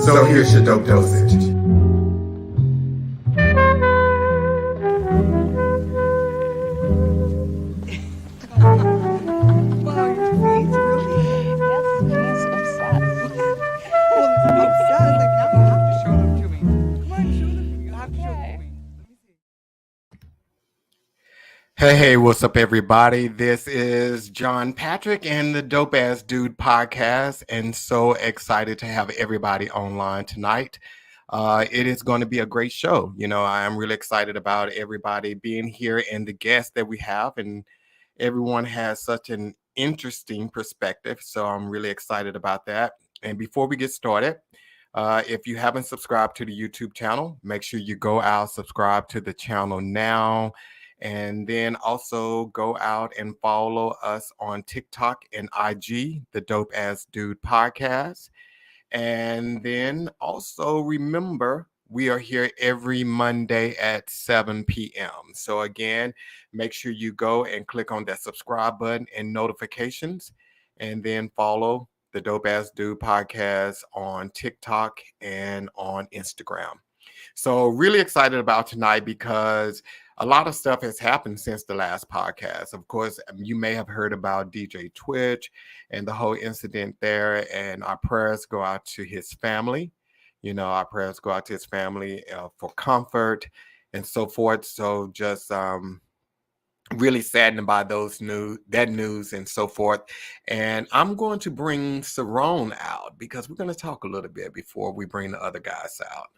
So here's your dope dosage. Wow, he's really Yes, he's obsessed. obsessed. Like now you have to show them to me. Come on, show them. You have to show them to Okay. me. Let me see. Hey, what's up, everybody? This is John Patrick and the Dope Ass Dude podcast, and so excited to have everybody online tonight. It is going to be a great show. I am really excited about everybody being here and the guests that we have, and everyone has such an interesting perspective. So I'm really excited about that. And before we get started, if you haven't subscribed to the YouTube channel, make sure you go out, subscribe to the channel now, and then also go out and follow us on TikTok and IG, the Dope Ass Dude podcast. And then also remember, we are here every Monday at 7 p.m. So again, make sure you go and click on that subscribe button and notifications, and then follow the Dope Ass Dude podcast on TikTok and on Instagram. So really excited about tonight because a lot of stuff has happened since the last podcast. Of course, you may have heard about DJ Twitch and the whole incident there, and our prayers go out to his family. Our prayers go out to his family for comfort and so forth. So just really saddened by that news and so forth. And I'm going to bring Cerone out because we're going to talk a little bit before we bring the other guys out.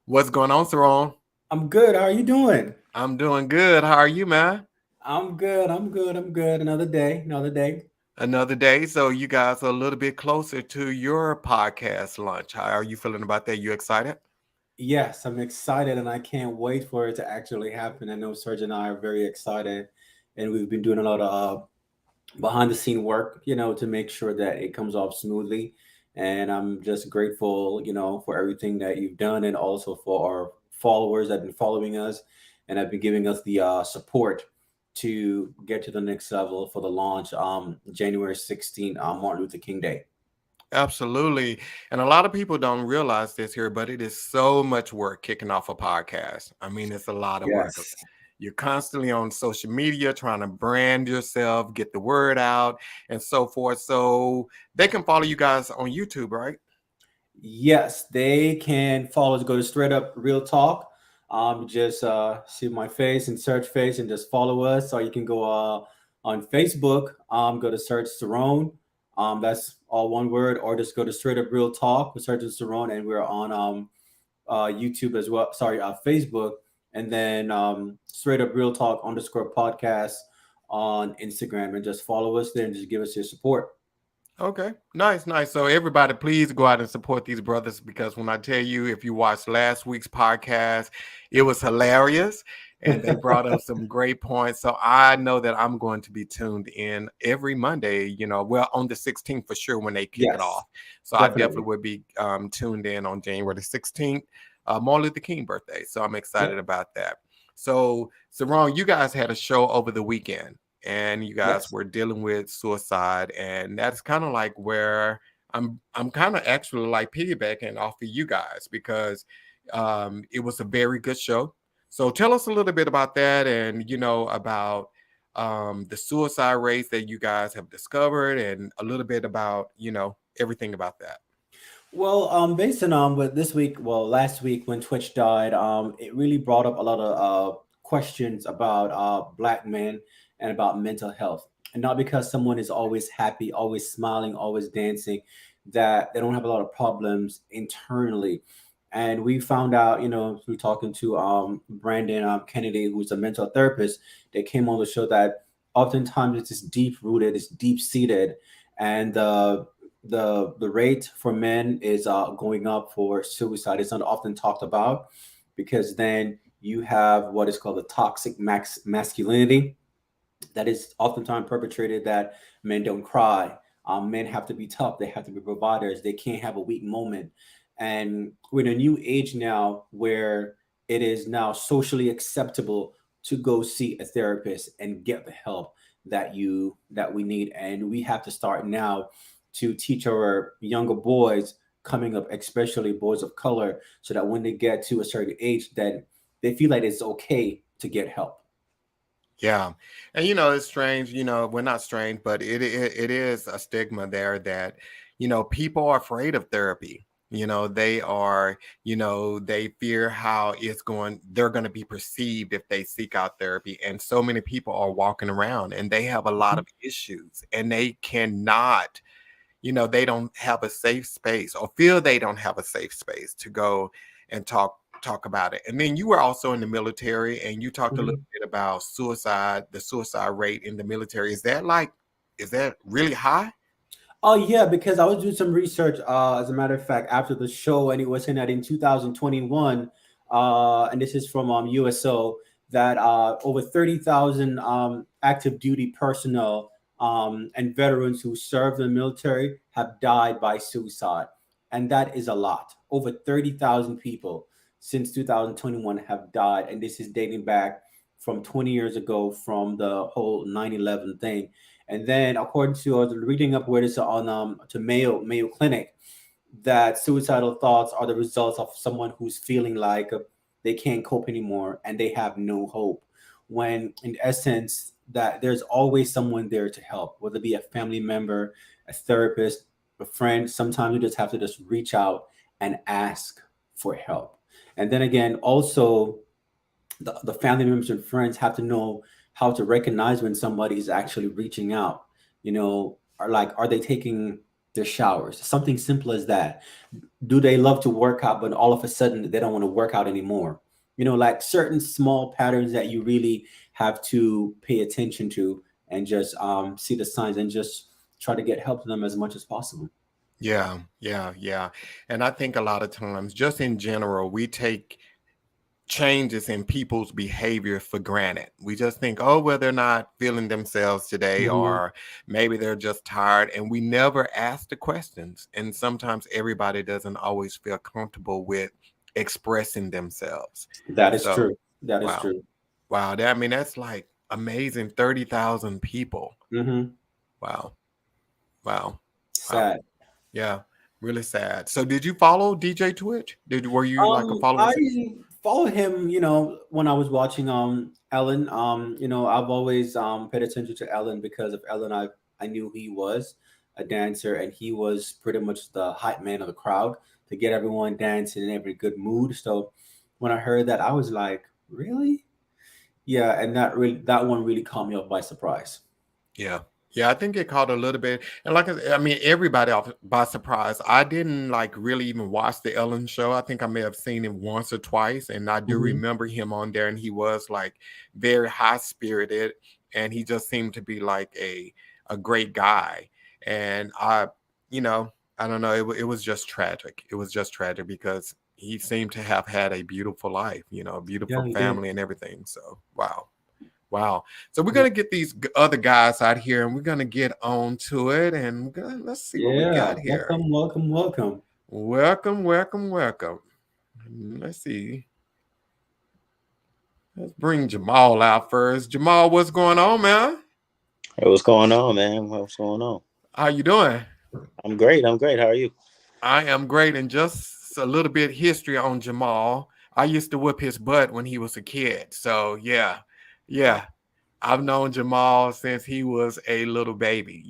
What's going on, Cerone? I'm good. How are you doing? I'm doing good. How are you, man? I'm good. I'm good. I'm good. Another day. Another day. Another day. So you guys are a little bit closer to your podcast launch. How are you feeling about that? You excited? Yes, I'm excited and I can't wait for it to actually happen. I know Serge and I are very excited and we've been doing a lot of behind the scene work, to make sure that it comes off smoothly. And I'm just grateful, for everything that you've done and also for our followers that have been following us and have been giving us the support to get to the next level for the launch January 16th, Martin Luther King Day. Absolutely. And a lot of people don't realize this here, but it is so much work kicking off a podcast. I mean, it's a lot of work. Yes. You're constantly on social media trying to brand yourself, get the word out, and so forth. So they can follow you guys on YouTube, right? Yes, they can follow us. Go to Straight Up Real Talk. Just see my face and search face and just follow us. Or you can go on Facebook. Go to search Cerone. That's all one word. Or just go to Straight Up Real Talk with Serge and Cerone, and we're on YouTube as well. Sorry, Facebook, and then Straight Up Real Talk _ podcast on Instagram, and just follow us there and just give us your support. Okay, nice. So everybody, please go out and support these brothers because when I tell you, if you watched last week's podcast, it was hilarious and they brought up some great points. So I know that I'm going to be tuned in every Monday, well, on the 16th for sure when they kick it Yes, off. So I definitely definitely. would be tuned in on January the 16th, Martin Luther King birthday. So I'm excited Yep. about that. So Ron, you guys had a show over the weekend and you guys Yes. were dealing with suicide, and that's kind of like where I'm kind of actually like piggybacking off of you guys because it was a very good show. So tell us a little bit about that, and about the suicide rates that you guys have discovered, and a little bit about everything about that. Well, based on with this week, well, last week when Twitch died, it really brought up a lot of questions about Black men and about mental health. And not because someone is always happy, always smiling, always dancing, that they don't have a lot of problems internally. And we found out, through talking to Brandon Kennedy, who's a mental therapist, that came on the show that oftentimes it's just deep rooted, it's deep seated, and the rate for men is going up for suicide. It's not often talked about because then you have what is called the toxic masculinity that is oftentimes perpetrated that men don't cry. Men have to be tough. They have to be providers. They can't have a weak moment. And we're in a new age now where it is now socially acceptable to go see a therapist and get the help that we need. And we have to start now to teach our younger boys coming up, especially boys of color, so that when they get to a certain age, then they feel like it's okay to get help. Yeah. And it's strange, we're not strange, but it is a stigma there that, people are afraid of therapy. They are, they fear how they're going to be perceived if they seek out therapy. And so many people are walking around and they have a lot Mhm. of issues and they cannot, they don't have a safe space or feel they don't have a safe space to go and talk about it. And then you were also in the military and you talked a little Mhm. bit about the suicide rate in the military. Is that really high? Oh yeah, because I was doing some research. As a matter of fact, after the show, and it was saying that in 2021, and this is from USO, that over 30,000 active duty personnel and veterans who served in the military have died by suicide, and that is a lot. Over 30,000 people since 2021 have died, and this is dating back from 20 years ago, from the whole 9/11 thing. And then, according to reading up where this on to Mayo Clinic, that suicidal thoughts are the results of someone who's feeling like they can't cope anymore and they have no hope. When in essence, that there's always someone there to help, whether it be a family member, a therapist, a friend. Sometimes you just have to just reach out and ask for help. And then again, also the family members and friends have to know how to recognize when somebody is actually reaching out. Are they taking their showers? Something simple as that. Do they love to work out, but all of a sudden they don't want to work out anymore? Like certain small patterns that you really have to pay attention to, and just see the signs and just try to get help to them as much as possible. Yeah, yeah, yeah. And I think a lot of times, just in general, we take changes in people's behavior for granted. We just think, oh, well, they're not feeling themselves today, Hmm. or maybe they're just tired. And we never ask the questions. And sometimes everybody doesn't always feel comfortable with expressing themselves. That is So, true. That is wow. true. Wow. That's like amazing. 30,000 people. Hmm. Wow. Wow. Wow. Sad. Yeah. Really sad. So did you follow DJ Twitch? Were you like a follower? I follow him, when I was watching Ellen. I've always paid attention to Ellen because of Ellen. I knew he was a dancer and he was pretty much the hype man of the crowd to get everyone dancing in every good mood. So when I heard that, I was like, really? Yeah, and that one really caught me off by surprise. Yeah. Yeah, I think it caught a little bit. And like I mean, everybody off by surprise. I didn't like really even watch the Ellen show. I think I may have seen him once or twice. And I do Hmm. remember him on there, and he was like very high spirited. And he just seemed to be like a great guy. And you know, I don't know, it was just tragic. It was just tragic because he seemed to have had a beautiful life, a Yeah, beautiful he did. family and everything. So wow. Wow. So we're Yeah, gonna get these other guys out here, and we're gonna get on to it, and let's see what we yeah. got here. Welcome, welcome, welcome. Welcome, welcome, welcome. Let's see. Let's bring Jamal out first. Jamal, what's going on, man? Hey, what's going on, man? What's going on? How you doing? I'm great. I'm great. How are you? I am great, and just a little bit history on Jamal. I used to whip his butt when he was a kid. So yeah, yeah. I've known Jamal since he was a little baby,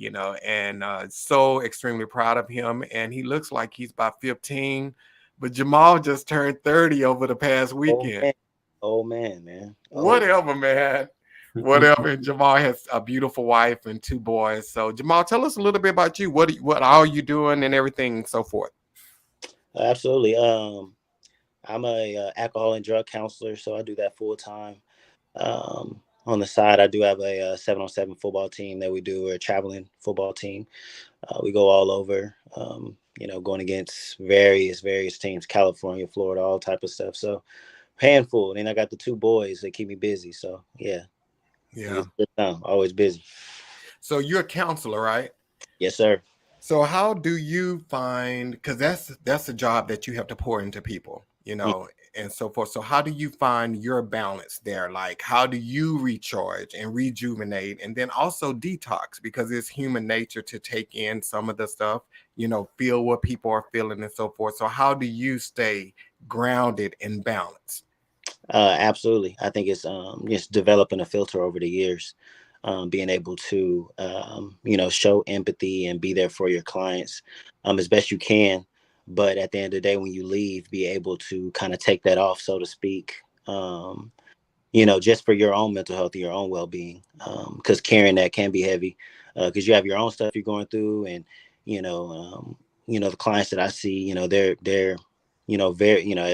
and so extremely proud of him. And he looks like he's about 15, but Jamal just turned 30 over the past Oh weekend. man. Oh man. Oh, Whatever, man. Whatever. And Jamal has a beautiful wife and two boys. So Jamal, tell us a little bit about you. What are you doing and everything and so forth. absolutely. I'm a alcohol and drug counselor, so I do that full time. On the side, I do have a 7-on-7 football team that we do. We're a traveling football team. We go all over. Going against various teams, California, Florida, all type of stuff. So handful. And then I got the two boys that keep me busy. So yeah, Yeah. it's good time. Always busy. So you're a counselor, right? Yes, sir. So how do you find, because that's a job that you have to pour into people, and so forth. So how do you find your balance there? Like, how do you recharge and rejuvenate and then also detox? Because it's human nature to take in some of the stuff, feel what people are feeling and so forth. So how do you stay grounded and balanced? Absolutely. I think it's just developing a filter over the years, being able to, show empathy and be there for your clients as best you can. But at the end of the day, when you leave, be able to kind of take that off, so to speak, just for your own mental health, your own well-being, because carrying that can be heavy, because you have your own stuff you're going through. And, the clients that I see, they're very,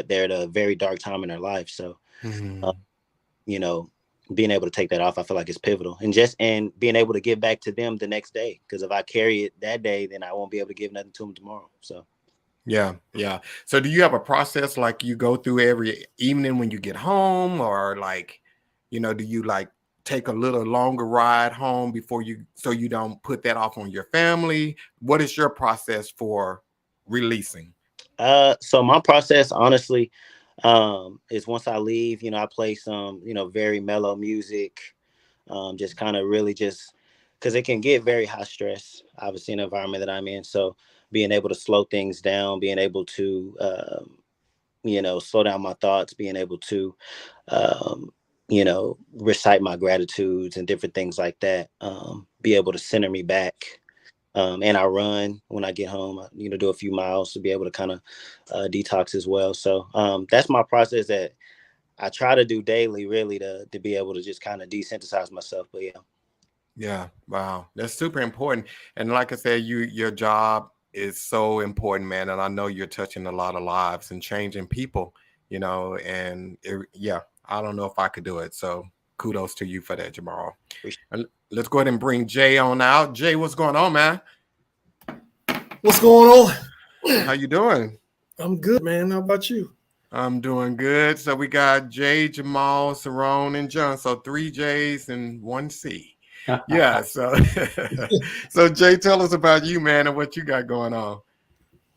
they're at a very dark time in their life. So, Mhm. Being able to take that off, I feel like it's pivotal, and being able to give back to them the next day. Because if I carry it that day, then I won't be able to give nothing to them tomorrow. So. Yeah. So do you have a process like you go through every evening when you get home, or like, do you like take a little longer ride home so you don't put that off on your family? What is your process for releasing? So my process, honestly, is once I leave, I play some, very mellow music, just kind of really just because it can get very high stress, obviously, in the environment that I'm in. So being able to slow things down, being able to, slow down my thoughts, being able to, recite my gratitudes and different things like that, be able to center me back. And I run when I get home, do a few miles to be able to kind of detox as well. So that's my process that I try to do daily, really, to be able to just kind of desensitize myself. But yeah. Yeah. Wow. That's super important. And like I said, your job is so important, man. And I know you're touching a lot of lives and changing people, I don't know if I could do it. So kudos to you for that, Jamal. And let's go ahead and bring Jay on out. Jay, what's going on, man? What's going on? How you doing? I'm good, man. How about you? I'm doing good. So we got Jay, Jamal, Cerone, and John. So 3 J's and 1 C. Yeah. So, so Jay, tell us about you, man, and what you got going on.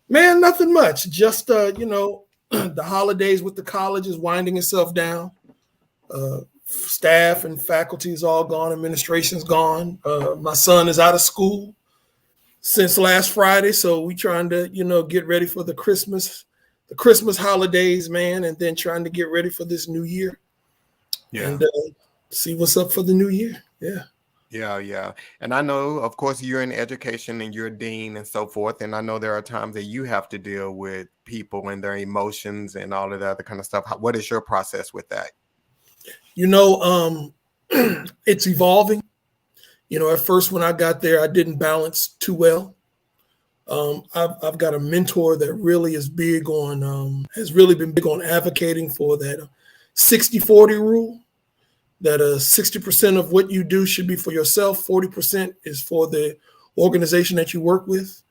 Man, nothing much. Just the holidays with the college is winding itself down. Staff and faculty is all gone. Administration's gone. My son is out of school since last Friday, so we trying to get ready for the Christmas holidays, man, and then trying to get ready for this new year. Yeah. And see what's up for the new year. Yeah. Yeah. And I know, of course, you're in education and you're a dean and so forth. And I know there are times that you have to deal with people and their emotions and all of the other kind of stuff. What is your process with that? It's evolving. At first when I got there, I didn't balance too well. I've got a mentor that really is big on, has really been big on advocating for that 60-40 rule. That 60% of what you do should be for yourself, 40% is for the organization that you work with.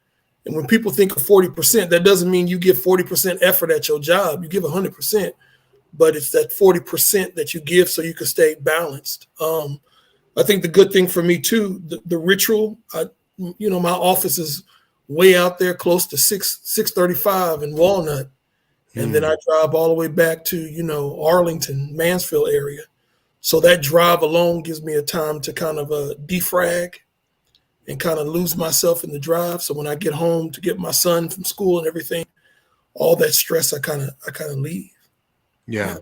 And when people think of 40%, that doesn't mean you give 40% effort at your job. You give 100%, but it's that 40% that you give so you can stay balanced. I think the good thing for me too, the ritual, my office is way out there close to 635 in Walnut. And then I drive all the way back to, Arlington, Mansfield area. So that drive alone gives me a time to kind of defrag and kind of lose myself in the drive. So when I get home to get my son from school and everything, all that stress, I kind of leave. Yeah.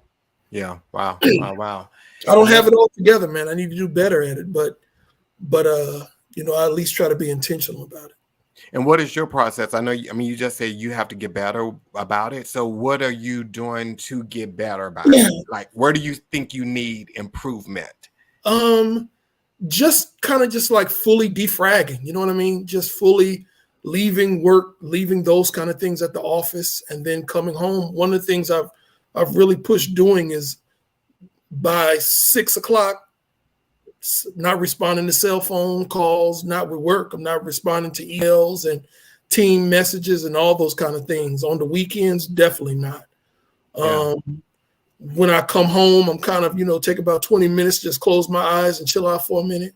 Wow. Wow. I don't have it all together, man. I need to do better at it, but I at least try to be intentional about it. And what is your process? You just said you have to get better about it. So what are you doing to get better about it? Like, where do you think you need improvement? Just like fully defragging, you know what I mean? Just fully leaving work, leaving those kind of things at the office, and then coming home. One of the things I've really pushed doing is by 6 o'clock, not responding to cell phone calls, not with work. I'm not responding to emails and team messages and all those kind of things. On the weekends, definitely not. When I come home, I'm kind of, take about 20 minutes, just close my eyes and chill out for a minute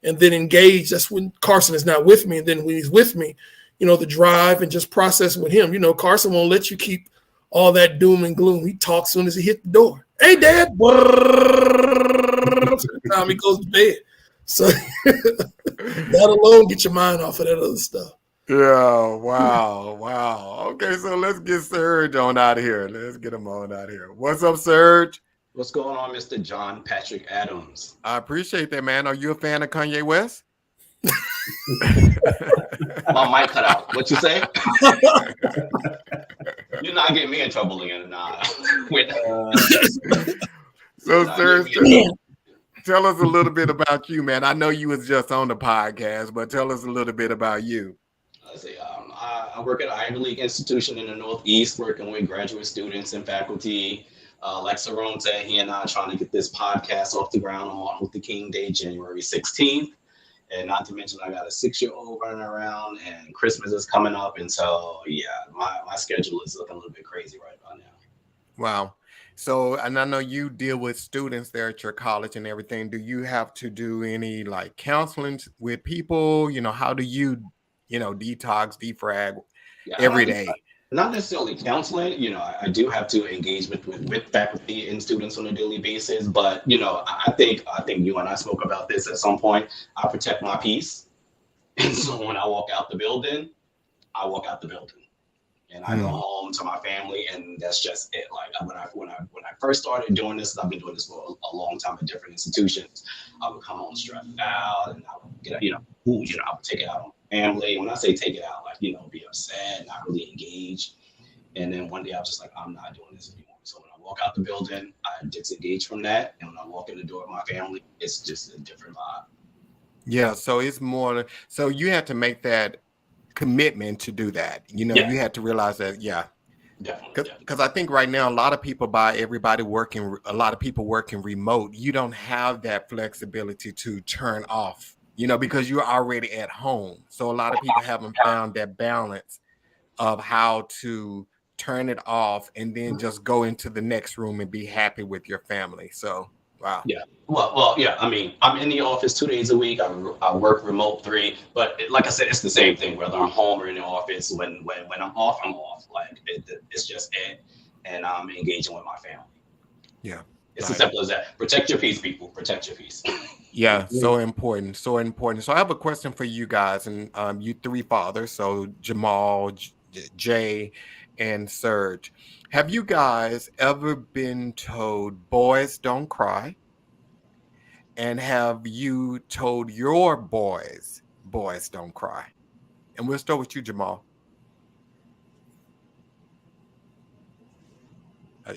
and then engage. That's when Carson is not with me. And then when he's with me, the drive and just processing with him. Carson won't let you keep all that doom and gloom. He talks soon as he hit the door. Hey, Dad. Time he goes to bed. So that alone get your mind off of that other stuff. Yeah, wow, wow. Okay, so let's get Serge on out of here. Let's get him on out of here. What's up, Serge? What's going on, Mr. John Patrick Adams? I appreciate that, man. Are you a fan of Kanye West? My mic cut out. What you say? You're not getting me in trouble again. Nah. So, Serge, tell us a little bit about you, man. I know you was just on the podcast, but tell us a little bit about you. Let's see. I work at an Ivy League institution in the Northeast, working with graduate students and faculty. Like Cerone said, he and I are trying to get this podcast off the ground on Martin Luther King Day, January 16th. And not to mention, I got a 6-year-old running around, and Christmas is coming up. And so, yeah, my schedule is looking a little bit crazy right about now. Wow. So, and I know you deal with students there at your college and everything. Do you have to do any like counseling with people? You know, how do you, detox, defrag every day? Not necessarily counseling. I do have to engage with faculty and students on a daily basis. But, I think you and I spoke about this at some point. I protect my peace. And so when I walk out the building, I walk out the building. And I go home to my family, and that's just it. Like when I first started doing this, I've been doing this for a long time at different institutions. I would come home stressed out, and I would get, I would take it out on my family. When I say take it out, like be upset, not really engage. And then one day I was just like, I'm not doing this anymore. So when I walk out the building, I disengage from that, and when I walk in the door of my family, it's just a different vibe. Yeah, so it's more. So you have to make that commitment to do that. You had to realize that. Yeah, definitely. Because I think right now a lot of people a lot of people working remote. You don't have that flexibility to turn off, because you're already at home. So a lot of people haven't found that balance of how to turn it off and then just go into the next room and be happy with your family. So wow. Yeah. Well, yeah. I mean, I'm in the office 2 days a week. I work remote 3, but like I said, it's the same thing whether I'm home or in the office. When I'm off, I'm off. Like it's just it, and I'm engaging with my family. Yeah. It's as simple as that. Protect your peace, people. Protect your peace. Yeah, so important, so important. So I have a question for you guys, and you 3 fathers, so Jamal, Jay, and Serge. Have you guys ever been told boys don't cry? And have you told your boys don't cry? And we'll start with you, Jamal.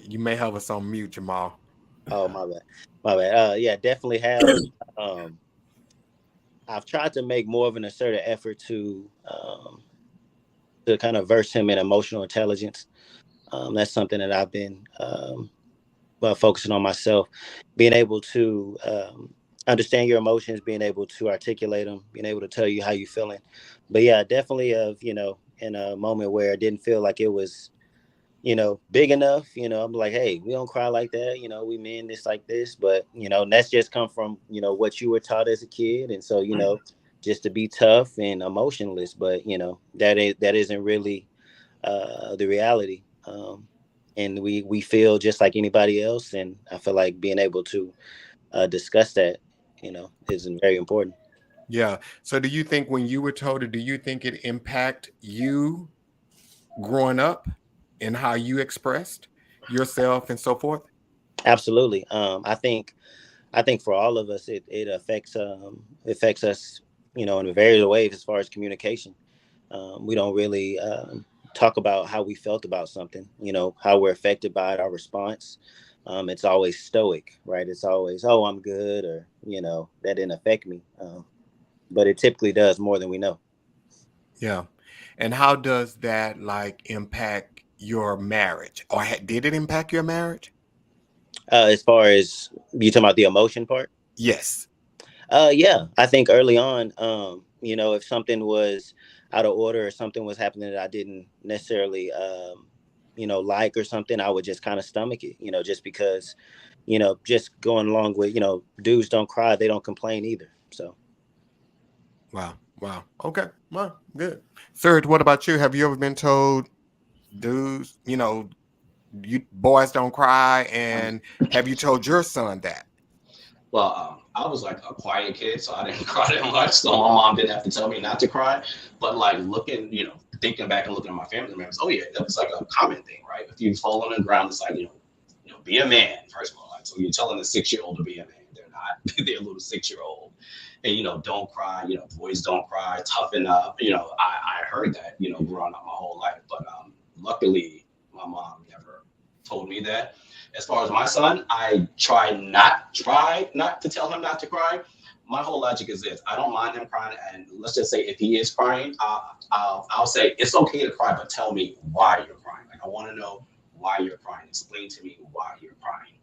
You may have us on mute, Jamal. Oh, my bad. Yeah, definitely have. I've tried to make more of an assertive effort to kind of verse him in emotional intelligence. That's something that I've been focusing on myself, being able to understand your emotions, being able to articulate them, being able to tell you how you're feeling. But yeah, definitely in a moment where it didn't feel like it was, big enough, I'm like, hey, we don't cry like that. We mean this like this, but, that's just come from, what you were taught as a kid. And so, just to be tough and emotionless, but, that isn't really the reality. And we feel just like anybody else. And I feel like being able to discuss that, is very important. Yeah. So do you think when you were told it, do you think it impact you growing up and how you expressed yourself and so forth? Absolutely. I think for all of us, it affects us, in various ways as far as communication. We don't really talk about how we felt about something, how we're affected by it, our response. It's always stoic, right? It's always, oh, I'm good, or, that didn't affect me. But it typically does more than we know. Yeah. And how does that impact your marriage, or did it impact your marriage? As far as you talking about the emotion part? Yes. Yeah, I think early on, if something was out of order or something was happening that I didn't necessarily, like or something, I would just kind of stomach it, just because, just going along with, dudes don't cry, they don't complain either. So. Wow. Okay. Well, good. Serge, what about you? Have you ever been told dudes, you boys don't cry, and have you told your son that? Well, I was like a quiet kid, so I didn't cry that much. So my mom didn't have to tell me not to cry. But like looking, thinking back and looking at my family members, oh yeah, that was like a common thing, right? If you fall on the ground, it's like, be a man, first of all. Like, so you're telling a 6-year-old to be a man. They're not, they're a little 6-year-old. And, don't cry, boys don't cry, toughen up. I heard that, growing up my whole life. But luckily, my mom never told me that. As far as my son, I try not to tell him not to cry. My whole logic is this: I don't mind him crying, and let's just say if he is crying, I'll say it's okay to cry, but tell me why you're crying. Like, I want to know why you're crying. Explain to me why you're crying.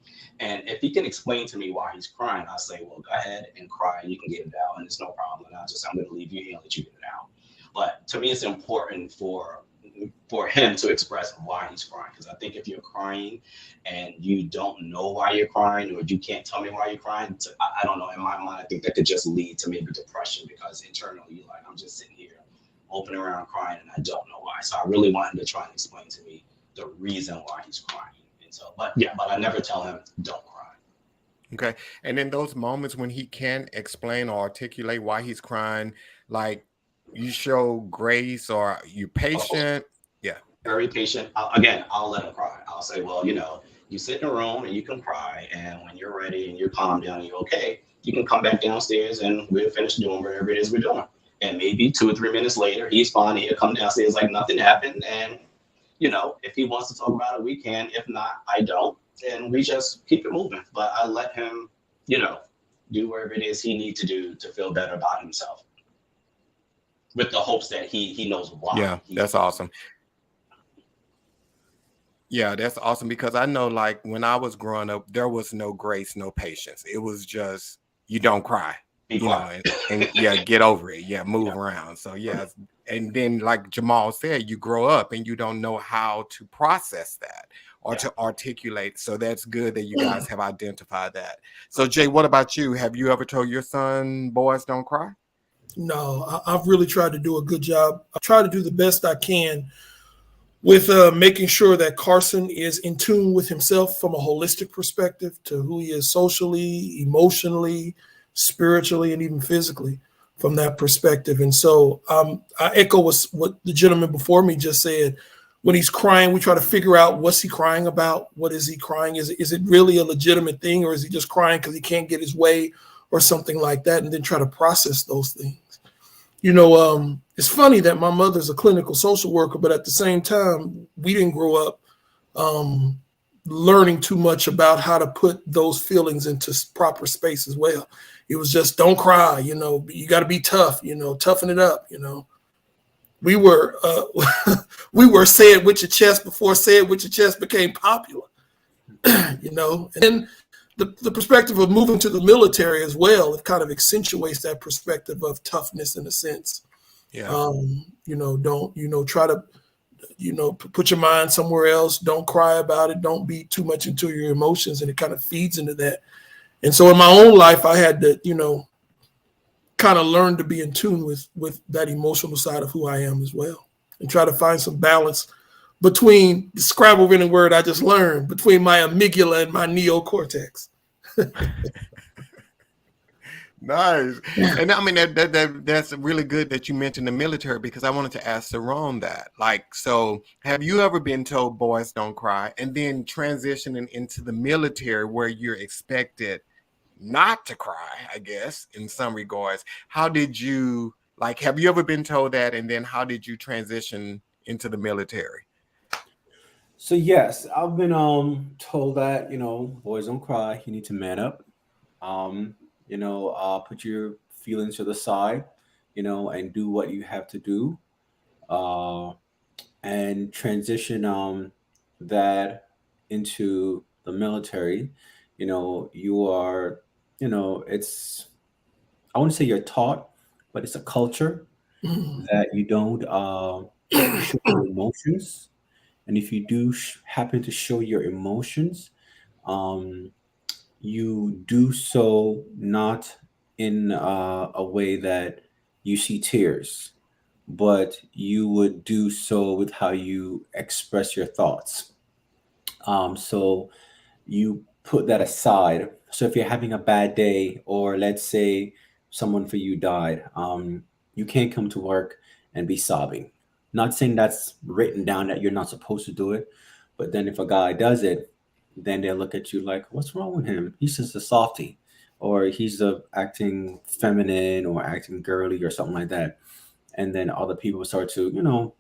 And if he can explain to me why he's crying, I'll say, well, go ahead and cry. You can get it out, and it's no problem. And I'm going to leave you here and let you get it out. But to me, it's important for him to express why he's crying. Because I think if you're crying and you don't know why you're crying, or you can't tell me why you're crying, I don't know. In my mind, I think that could just lead to maybe depression, because internally, you're like, I'm just sitting here open around crying and I don't know why. So I really want him to try and explain to me the reason why he's crying. And so, but I never tell him don't cry. Okay. And in those moments when he can't explain or articulate why he's crying, like, you show grace, or you patient? Yeah. Very patient. I'll let him cry. I'll say, well, you sit in a room and you can cry, and when you're ready and you're calmed down and you're okay, you can come back downstairs and we'll finish doing whatever it is we're doing. And maybe 2 or 3 minutes later, he's fine. He'll come downstairs like nothing happened. And, if he wants to talk about it, we can. If not, I don't. And we just keep it moving. But I let him, do whatever it is he needs to do to feel better about himself, with the hopes that he knows why. Yeah, that's awesome. Yeah, that's awesome, because I know, like, when I was growing up, there was no grace, no patience. It was just, you don't cry, and yeah, get over it. Yeah, move around. So yeah, and then like Jamal said, you grow up and you don't know how to process that or to articulate. So that's good that you guys have identified that. So Jay, what about you? Have you ever told your son, boys don't cry? No, I've really tried to do a good job. I try to do the best I can with making sure that Carson is in tune with himself from a holistic perspective to who he is socially, emotionally, spiritually, and even physically from that perspective. And so I echo what the gentleman before me just said. When he's crying, we try to figure out, what's he crying about? What is he crying? Is it really a legitimate thing, or is he just crying because he can't get his way or something like that? And then try to process those things. It's funny that my mother's a clinical social worker, but at the same time, we didn't grow up learning too much about how to put those feelings into proper space as well. It was just, don't cry, you got to be tough, toughen it up, We were we were say it with your chest before say it with your chest became popular, And then the perspective of moving to the military as well, it kind of accentuates that perspective of toughness in a sense. Yeah. Don't try to, put your mind somewhere else. Don't cry about it. Don't be too much into your emotions, and it kind of feeds into that. And so in my own life, I had to, kind of learn to be in tune with that emotional side of who I am as well, and try to find some balance between the Scrabble-winning word I just learned, between my amygdala and my neocortex. Nice. And I mean, that's really good that you mentioned the military, because I wanted to ask Cerone that. Like, so have you ever been told boys don't cry, and then transitioning into the military where you're expected not to cry, I guess, in some regards? How did you, like, have you ever been told that, and then how did you transition into the military? So yes, I've been told that, boys don't cry, you need to man up. Put your feelings to the side, and do what you have to do. And transition that into the military. You are, it's, I wouldn't say you're taught, but it's a culture that you don't show your emotions. And if you do happen to show your emotions, you do so not in a way that you see tears, but you would do so with how you express your thoughts. So you put that aside. So if you're having a bad day, or let's say someone for you died, you can't come to work and be sobbing. Not saying that's written down that you're not supposed to do it, but then if a guy does it, then they look at you like, "What's wrong with him? He's just a softie, or he's acting feminine or acting girly or something like that." And then other people start to,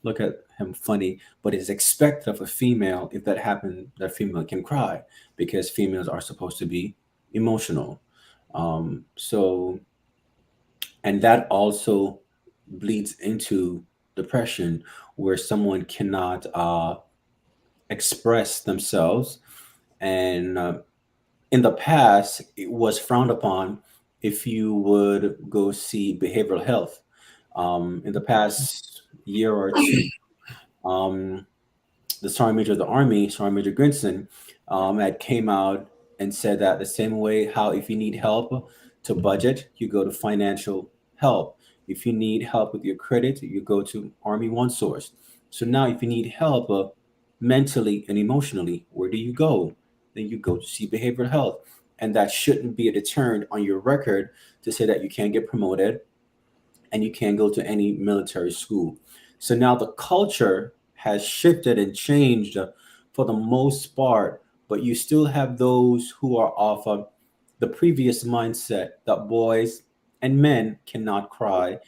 look at him funny. But it's expected of a female, if that happened, that female can cry because females are supposed to be emotional. So, and that also bleeds into depression, where someone cannot express themselves. And in the past, it was frowned upon if you would go see behavioral health. In the past year or two, um, the Sergeant Major of the Army, Sergeant Major Grinson, had came out and said that the same way how if you need help to budget, you go to financial help. If you need help with your credit, you go to Army One Source. So now, if you need help mentally and emotionally, where do you go? Then you go to see behavioral health, and that shouldn't be a deterrent on your record to say that you can't get promoted and you can't go to any military school. So now the culture has shifted and changed for the most part, but you still have those who are of the previous mindset that boys and men cannot cry.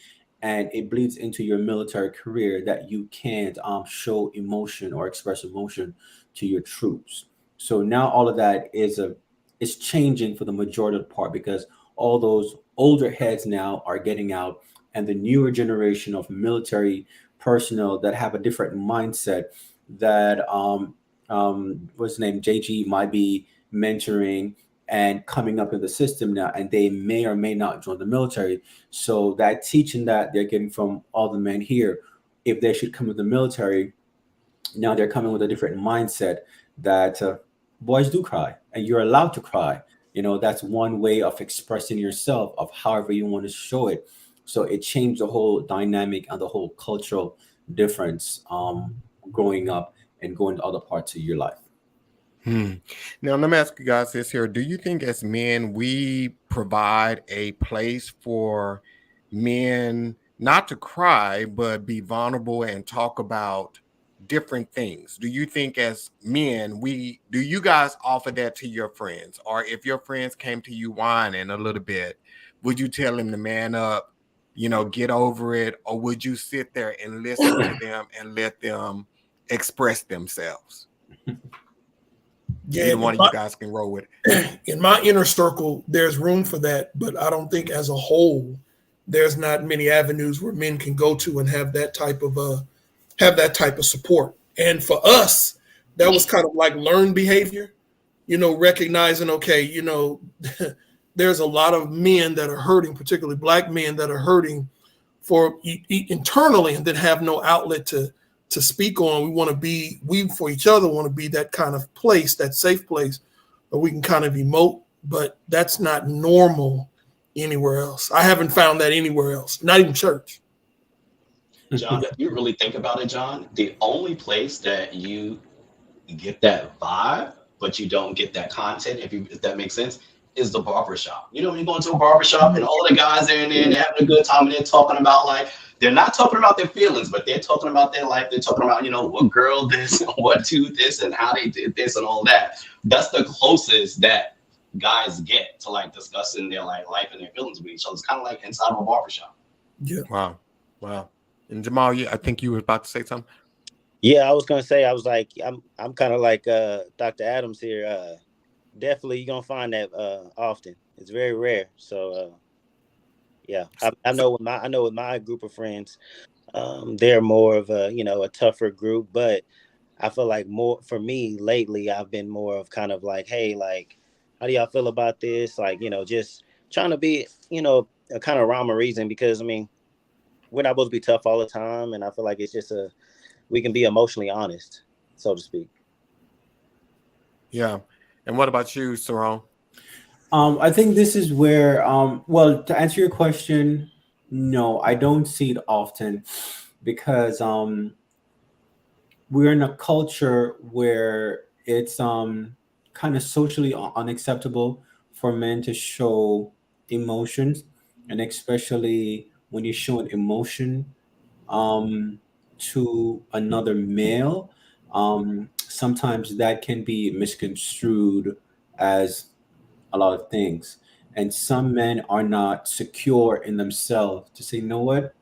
And it bleeds into your military career that you can't show emotion or express emotion to your troops. So now all of that is changing for the majority of the part, because all those older heads now are getting out, and the newer generation of military personnel that have a different mindset, that what's his name, JG, might be mentoring and coming up in the system now, and they may or may not join the military. So that teaching that they're getting from all the men here, if they should come to the military, now they're coming with a different mindset that boys do cry and you're allowed to cry. That's one way of expressing yourself, of however you want to show it. So it changed the whole dynamic and the whole cultural difference, growing up and going to other parts of your life. Now, let me ask you guys this here. Do you think as men, we provide a place for men not to cry, but be vulnerable and talk about different things? Do you think as men, do you guys offer that to your friends? Or if your friends came to you whining a little bit, would you tell them to man up, get over it? Or would you sit there and listen to them and let them express themselves? Yeah, Either one of you guys can roll with it. in my inner circle, there's room for that, but I don't think as a whole, there's not many avenues where men can go to and have that type of support. And for us, that was kind of like learned behavior, recognizing, okay, there's a lot of men that are hurting, particularly black men that are hurting for internally, and then have no outlet to speak on. We for each other want to be that kind of place, that safe place where we can kind of emote, but that's not normal anywhere else. I haven't found that anywhere else, not even church. John, if you really think about it, John, the only place that you get that vibe, but you don't get that content, if that makes sense, is the barbershop. When you go into a barbershop and all of the guys are in there and they're having a good time and they're talking about, like, they're not talking about their feelings, but they're talking about their life. They're talking about, what girl this, what to this, and how they did this and all that. That's the closest that guys get to like discussing their life and their feelings with each other. It's kind of like inside of a barbershop. Yeah. Wow. And Jamal, I think you were about to say something. Yeah, I was gonna say, I was like, I'm kind of like Dr. Adams here. Definitely, you're gonna find that often. It's very rare. So yeah, I know with my group of friends, they're more of a tougher group. But I feel like more for me lately, I've been more of kind of like, hey, like, how do y'all feel about this? Like, just trying to be, a kind of rhyme or reason, because we're not supposed to be tough all the time, and I feel like it's just we can be emotionally honest, so to speak. Yeah. And what about you, Cerone? I think this is where, well, to answer your question, no, I don't see it often, because we're in a culture where it's kind of socially unacceptable for men to show emotions, and especially when you're showing emotion um, to another male, sometimes that can be misconstrued as a lot of things. And some men are not secure in themselves to say, you know what,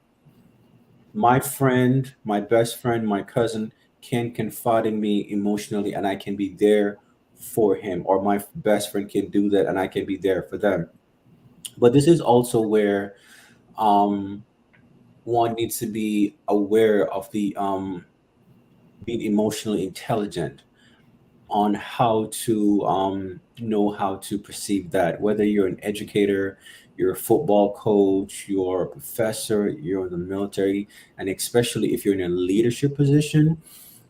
my friend, my best friend, my cousin can confide in me emotionally and I can be there for him, or my best friend can do that and I can be there for them. But this is also where um, one needs to be aware of the being emotionally intelligent on how to know how to perceive that. Whether you're an educator, you're a football coach, you're a professor, you're in the military, and especially if you're in a leadership position,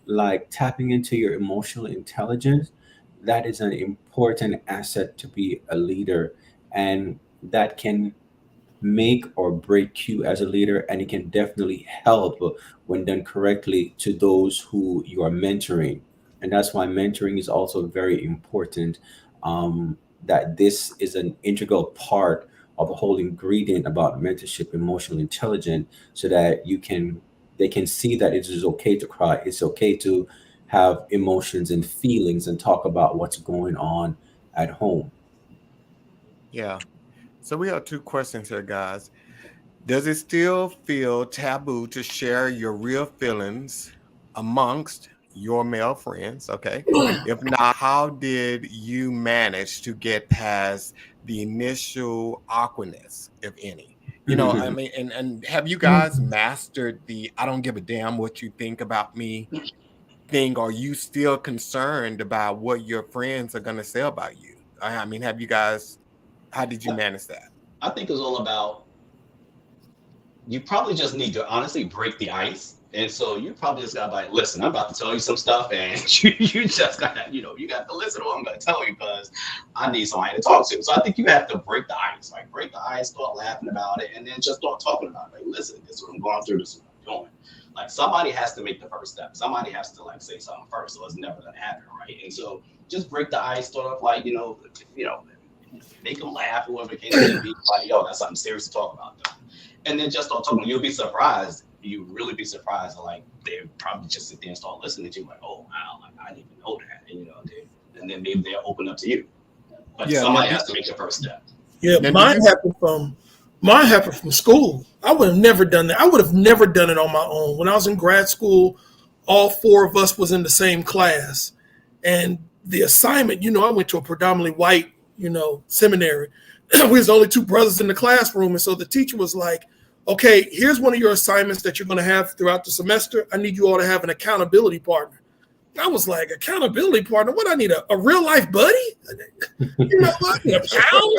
like tapping into your emotional intelligence, that is an important asset to be a leader. And that can make or break you as a leader, and it can definitely help when done correctly to those who you are mentoring. And that's why mentoring is also very important. That this is an integral part of the whole ingredient about mentorship, emotional intelligence, so that you can they can see that it is okay to cry, it's okay to have emotions and feelings and talk about what's going on at home. Yeah. So we have two questions here, guys. Does it still feel taboo to share your real feelings amongst your male friends? Okay. If not, how did you manage to get past the initial awkwardness, if any? You know, I mean, and have you guys mastered the I don't give a damn what you think about me thing? Are you still concerned about what your friends are going to say about you? I mean, have you guys, how did you I, manage that? I think it's all about, you probably just need to honestly break the ice. And so you probably just got like, listen, I'm about to tell you some stuff, and you just gotta, you got to listen to what I'm gonna tell you because I need somebody to talk to. So I think you have to break the ice, like break the ice, start laughing about it, and then just start talking about it. Like, listen, this is what I'm going through, this is what I'm doing. Like somebody has to make the first step. Somebody has to like say something first, so it's never gonna happen, right? And so just break the ice, start off like, make them laugh or whatever the case may be. Like, yo, that's something serious to talk about, though. And then just start talking. You'll be surprised. You really be surprised. Like they probably just sit there and start listening to you. Like, oh wow, like I didn't even know that. And and then maybe they'll open up to you. But Yeah. somebody has to make the first step. Yeah, Now, mine happened from school. I would have never done that. I would have never done it on my own. When I was in grad school, all four of us was in the same class. And the assignment, I went to a predominantly white, seminary. We was the only two brothers in the classroom. And so the teacher was like, okay, here's one of your assignments that you're going to have throughout the semester. I need you all to have an accountability partner. I was like, accountability partner? What, I need a real life buddy? I need a pal?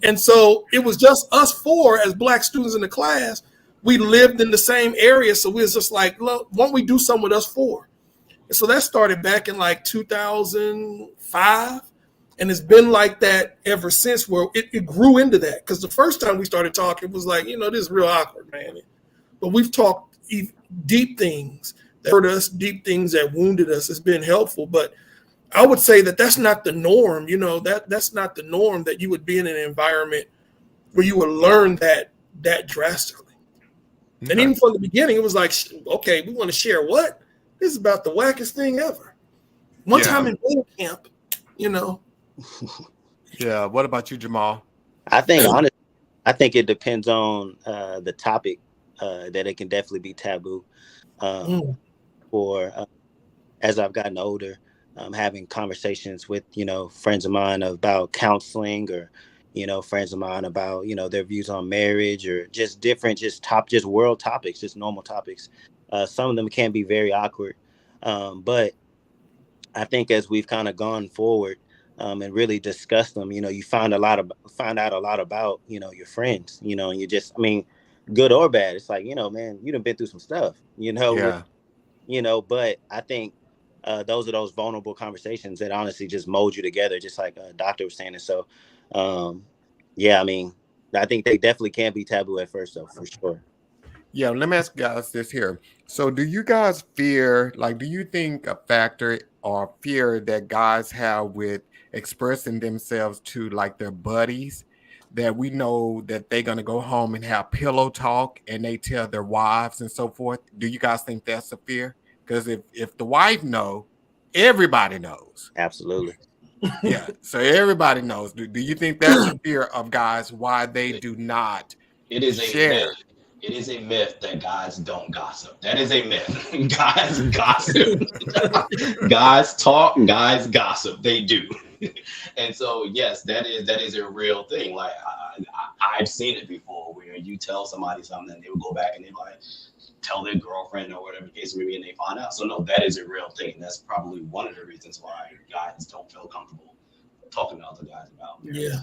And so it was just us four as black students in the class. We lived in the same area. So we was just like, look, why don't we do something with us four? And so that started back in like 2005. And it's been like that ever since, where it grew into that. Because the first time we started talking, it was like, this is real awkward, man. But we've talked deep things that hurt us, deep things that wounded us. It's been helpful. But I would say that that's not the norm. That's not the norm, that you would be in an environment where you would learn that drastically. Okay. And even from the beginning, it was like, okay, we want to share what? This is about the wackest thing ever. One time in band camp, Yeah. What about you, Jamal? I think honestly, it depends on the topic. That it can definitely be taboo. For as I've gotten older, having conversations with friends of mine about counseling, or friends of mine about their views on marriage, or just different just world topics, just normal topics. Some of them can be very awkward, but I think as we've kind of gone forward and really discussed them, you find out a lot about your friends, and you just, I mean, good or bad. It's like, man, you done been through some stuff, Yeah. but I think those are those vulnerable conversations that honestly just mold you together, just like Doctor was saying. And so, yeah, I mean, I think they definitely can be taboo at first, though, for sure. Yeah, let me ask you guys this here. So, do you guys fear, like, do you think a factor or fear that guys have with expressing themselves to like their buddies, that we know that they're going to go home and have pillow talk and they tell their wives and so forth? Do you guys think that's a fear? Because if the wife know, everybody knows. Absolutely. Yeah, so everybody knows. Do you think that's a fear of guys why they do not It is a share? myth. It is a myth that guys don't gossip. That is a myth. Guys gossip. Guys talk. Guys gossip. They do. And so, yes, that is a real thing. Like I've seen it before, where you tell somebody something, and they will go back and they like tell their girlfriend or whatever the case may be, and they find out. So no, that is a real thing. That's probably one of the reasons why guys don't feel comfortable talking to other guys about marriage.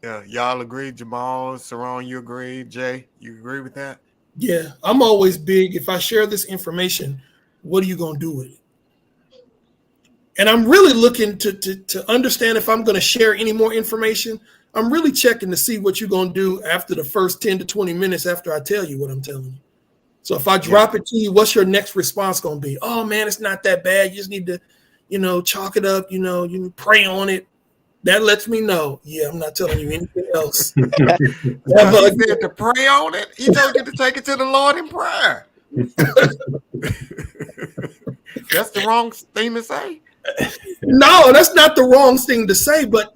Yeah, y'all agree? Jamal, Cerone, you agree? Jay, you agree with that? Yeah, I'm always big. If I share this information, what are you going to do with it? And I'm really looking to understand if I'm going to share any more information. I'm really checking to see what you're going to do after the first 10 to 20 minutes after I tell you what I'm telling you. So if I drop it to you, what's your next response going to be? Oh, man, it's not that bad. You just need to, chalk it up, you pray on it. That lets me know, I'm not telling you anything else. He said to pray on it. He told you to take it to the Lord in prayer. That's the wrong thing to say. No, that's not the wrong thing to say, but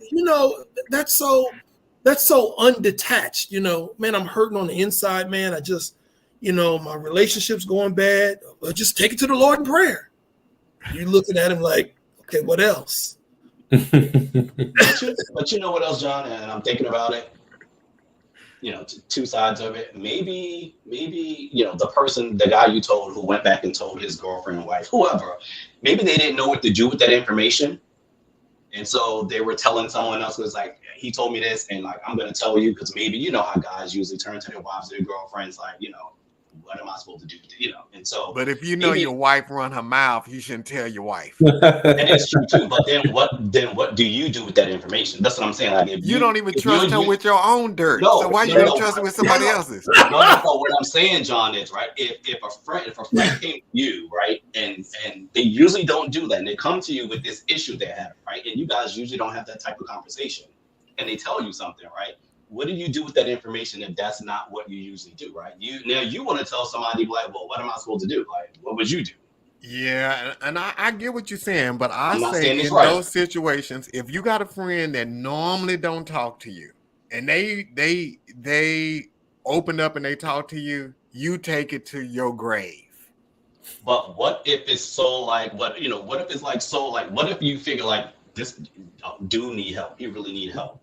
that's so undetached. Man, I'm hurting on the inside, man. I just, my relationship's going bad. Well, just take it to the Lord in prayer. You're looking at him like, okay, what else? But you know what else, John? And I'm thinking about it. Two sides of it. Maybe the guy you told who went back and told his girlfriend and wife, whoever, maybe they didn't know what to do with that information. And so they were telling someone else, was like, he told me this, and like, I'm going to tell you, because maybe how guys usually turn to their wives, their girlfriends, like, what am I supposed to do? And so. But if your wife run her mouth, you shouldn't tell your wife. That is true too. But then what do you do with that information? That's what I'm saying. Like, if you don't even trust her with your own dirt. No, so why you gonna trust her with somebody else's? No, what I'm saying, John, is right. If a friend came to you, right, and they usually don't do that, and they come to you with this issue they have, right, and you guys usually don't have that type of conversation, and they tell you something, right? What do you do with that information if that's not what you usually do, right? You want to tell somebody, like, well, what am I supposed to do? Like, what would you do? Yeah, and I get what you're saying, but I say in right. those situations, if you got a friend that normally don't talk to you, and they open up and they talk to you, you take it to your grave. But what if it's so like, what if it's like, so like, what if you figure like, this dude need help? He really need help.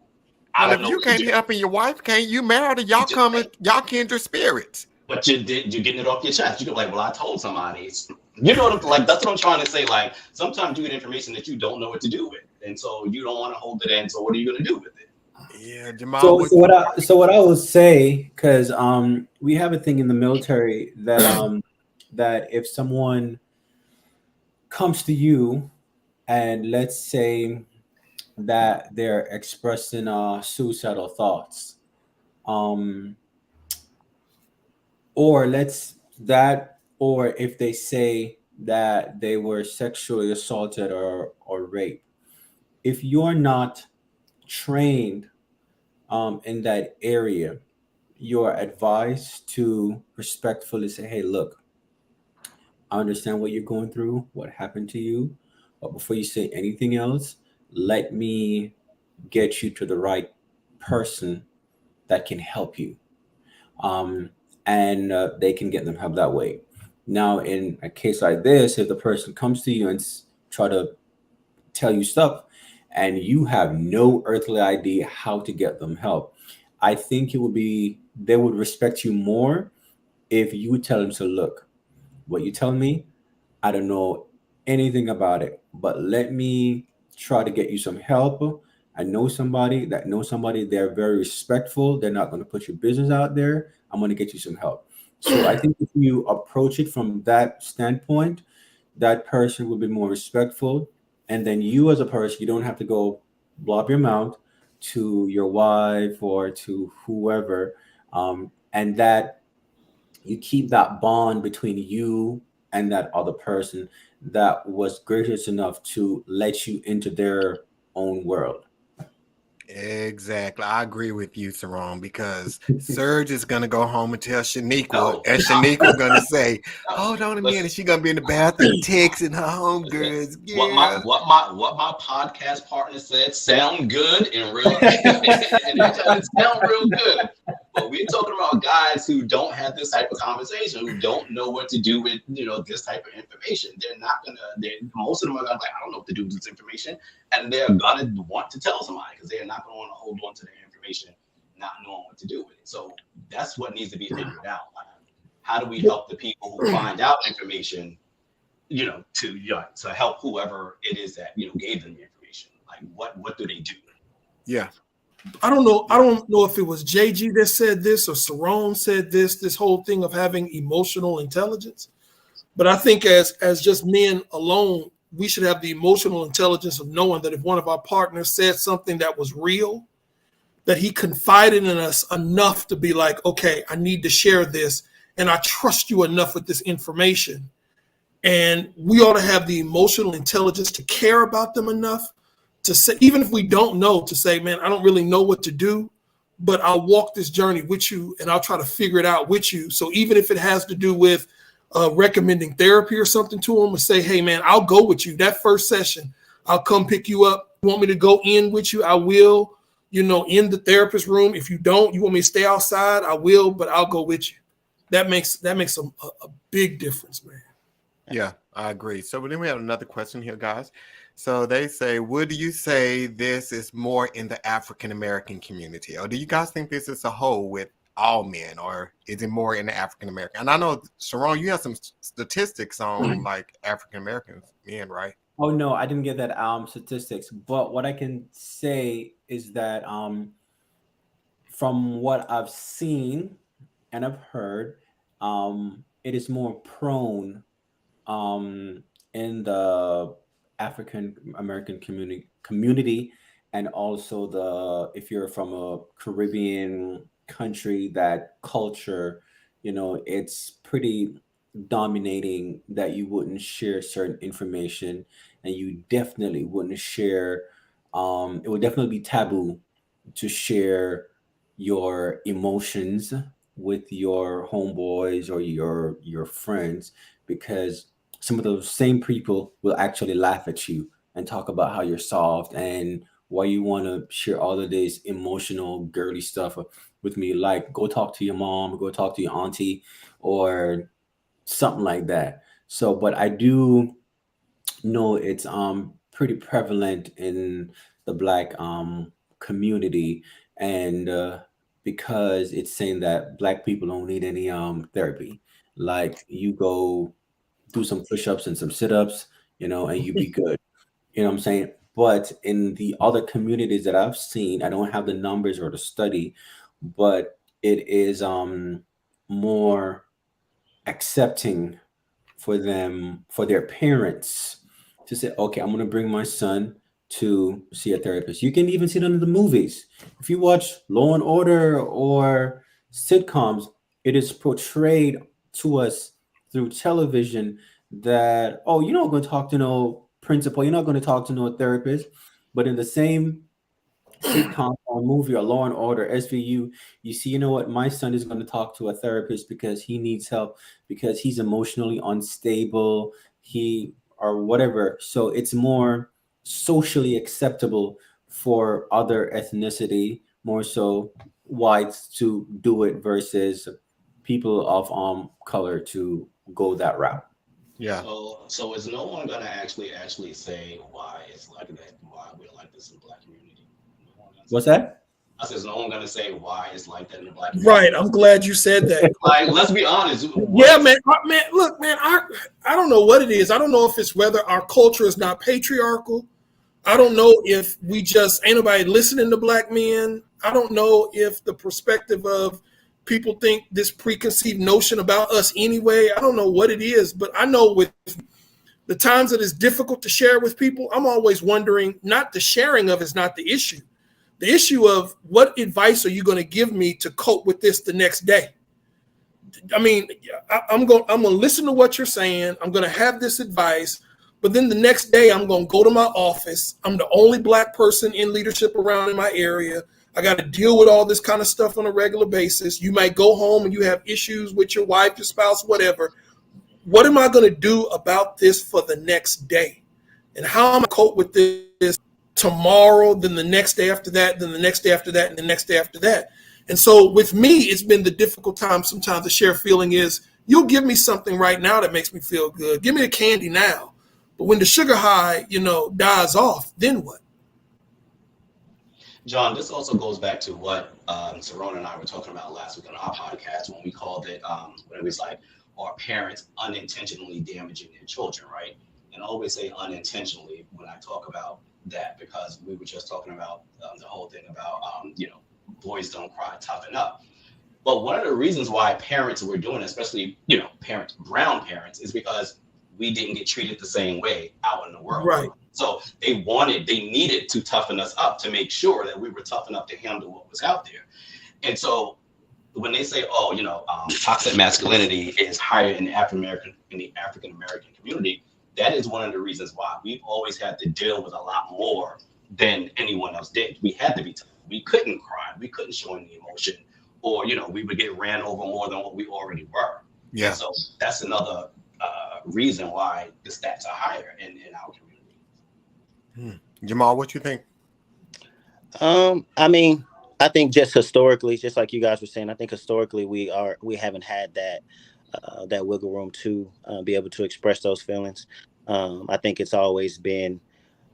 Well, if you can't help and your wife can't, you married, y'all kindred spirits. But you're getting it off your chest. You go like, well, I told somebody. That's what I'm trying to say. Like, sometimes you get information that you don't know what to do with, and so you don't want to hold it in. So what are you going to do with it? Yeah, Jamal. So what I would say, because we have a thing in the military that that if someone comes to you and let's say that they're expressing suicidal thoughts, or if they say that they were sexually assaulted or raped, if you're not trained in that area, you're advised to respectfully say, hey, look, I understand what you're going through, what happened to you, but before you say anything else, let me get you to the right person that can help you. And they can get them help that way. Now, in a case like this, if the person comes to you and try to tell you stuff and you have no earthly idea how to get them help, I think they would respect you more if you would tell them, so look, what you tell me, I don't know anything about it, but let me try to get you some help. I know somebody that knows somebody. They're very respectful. They're not going to put your business out there. I'm going to get you some help. So I think if you approach it from that standpoint, that person will be more respectful. And then you as a person, you don't have to go blob your mouth to your wife or to whoever. And that you keep that bond between you and that other person that was gracious enough to let you into their own world. Exactly. I agree with you, Cerone, because Serge is gonna go home and tell Shaniqua, No. and Shaniqua gonna say, No. "Hold on a Listen. minute." She gonna be in the bathroom texting her homegirls. What Yeah. my podcast partner said sound good and real and it sound real good. But we're talking about guys who don't have this type of conversation, who don't know what to do with this type of information. They're not gonna. Most of them are gonna be like, I don't know what to do with this information, and they're gonna want to tell somebody because they're not gonna want to hold on to their information, not knowing what to do with it. So that's what needs to be figured out. How do we help the people who find out information? To help whoever it is that gave them the information. Like, what do they do? Yeah. I don't know. I don't know if it was JG that said this or Cerone said this whole thing of having emotional intelligence. But I think as just men alone, we should have the emotional intelligence of knowing that if one of our partners said something that was real, that he confided in us enough to be like, okay, I need to share this, and I trust you enough with this information. And we ought to have the emotional intelligence to care about them enough to say, even if we don't know, to say, man, I don't really know what to do, but I'll walk this journey with you and I'll try to figure it out with you. So even if it has to do with recommending therapy or something to them, and say, hey, man, I'll go with you. That first session, I'll come pick you up. You want me to go in with you? I will, in the therapist room. If you don't, you want me to stay outside? I will, but I'll go with you. That makes a big difference, man. Yeah, I agree. So then we have another question here, guys. So they say, would you say this is more in the African American community, or do you guys think this is a whole with all men, or is it more in the African American? And I know, Cerone, you have some statistics on like African American men, right? Oh no, I didn't get that statistics, but what I can say is that from what I've seen and I've heard, it is more prone in the African American community, and also if you're from a Caribbean country, that culture, it's pretty dominating that you wouldn't share certain information, and you definitely wouldn't share. It would definitely be taboo to share your emotions with your homeboys or your friends, because some of those same people will actually laugh at you and talk about how you're soft and why you want to share all of this emotional girly stuff with me. Like, go talk to your mom, go talk to your auntie, or something like that. So, but I do know it's pretty prevalent in the Black community, and because it's saying that Black people don't need any therapy. Like, you go do some push-ups and some sit-ups, and you be good. You know what I'm saying? But in the other communities that I've seen, I don't have the numbers or the study, but it is more accepting for their parents to say, okay, I'm going to bring my son to see a therapist. You can even see it in the movies. If you watch Law and Order or sitcoms, it is portrayed to us through television that, oh, you're not going to talk to no principal, you're not going to talk to no therapist. But in the same sitcom or movie or Law and Order, SVU, you see, what, my son is going to talk to a therapist because he needs help, because he's emotionally unstable, or whatever. So it's more socially acceptable for other ethnicity, more so whites, to do it versus people of color to go that route. Yeah. So is no one gonna actually say why it's like that, why we're like this in the Black community? What's that? I says no one gonna say why it's like that in the Black community. Right. I'm glad you said that. Like, let's be honest. Yeah, man. Look, man, I don't know what it is. I don't know if it's whether our culture is not patriarchal. I don't know if we just ain't nobody listening to Black men. I don't know if the perspective of people think this preconceived notion about us anyway. I don't know what it is, but I know with the times that it's difficult to share with people, I'm always wondering, not the sharing of is not the issue. The issue of what advice are you going to give me to cope with this the next day? I mean, I'm gonna listen to what you're saying. I'm gonna have this advice, but then the next day I'm gonna go to my office. I'm the only black person in leadership around in my area. I got to deal with all this kind of stuff on a regular basis. You might go home and you have issues with your wife, your spouse, whatever. What am I going to do about this for the next day? And how am I cope with this tomorrow, then the next day after that, then the next day after that, and the next day after that? And so with me, it's been the difficult time sometimes to share feeling is, you'll give me something right now that makes me feel good. Give me the candy now. But when the sugar high, dies off, then what? John, this also goes back to what Cerone and I were talking about last week on our podcast when we called it, when it was like, are parents unintentionally damaging their children, right? And I always say unintentionally when I talk about that, because we were just talking about the whole thing about, boys don't cry, toughen up. But one of the reasons why parents were doing it, especially, brown parents, is because we didn't get treated the same way out in the world. Right. So they needed to toughen us up to make sure that we were tough enough to handle what was out there. And so when they say, toxic masculinity is higher in the African American community, that is one of the reasons why we've always had to deal with a lot more than anyone else did. We had to be tough. We couldn't cry. We couldn't show any emotion, or, we would get ran over more than what we already were. Yeah. And so that's another reason why the stats are higher in our community. Jamal, what you think? I mean, I think just historically, just like you guys were saying, I think historically we haven't had that wiggle room to be able to express those feelings. I think it's always been,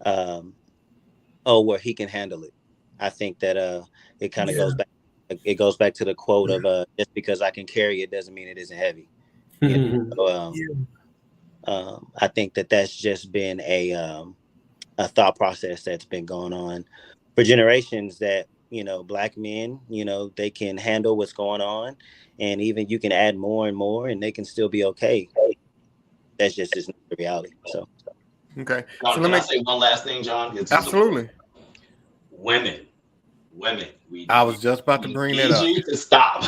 well, he can handle it. I think that it kind of goes back. It goes back to the quote of just because I can carry it doesn't mean it isn't heavy. So, I think that that's just been a thought process that's been going on for generations, that black men, they can handle what's going on, and even you can add more and more and they can still be okay. That's just the reality. So okay. John, So can I say one last thing, John? Absolutely. Women. I was just about to bring that up. We need you to stop.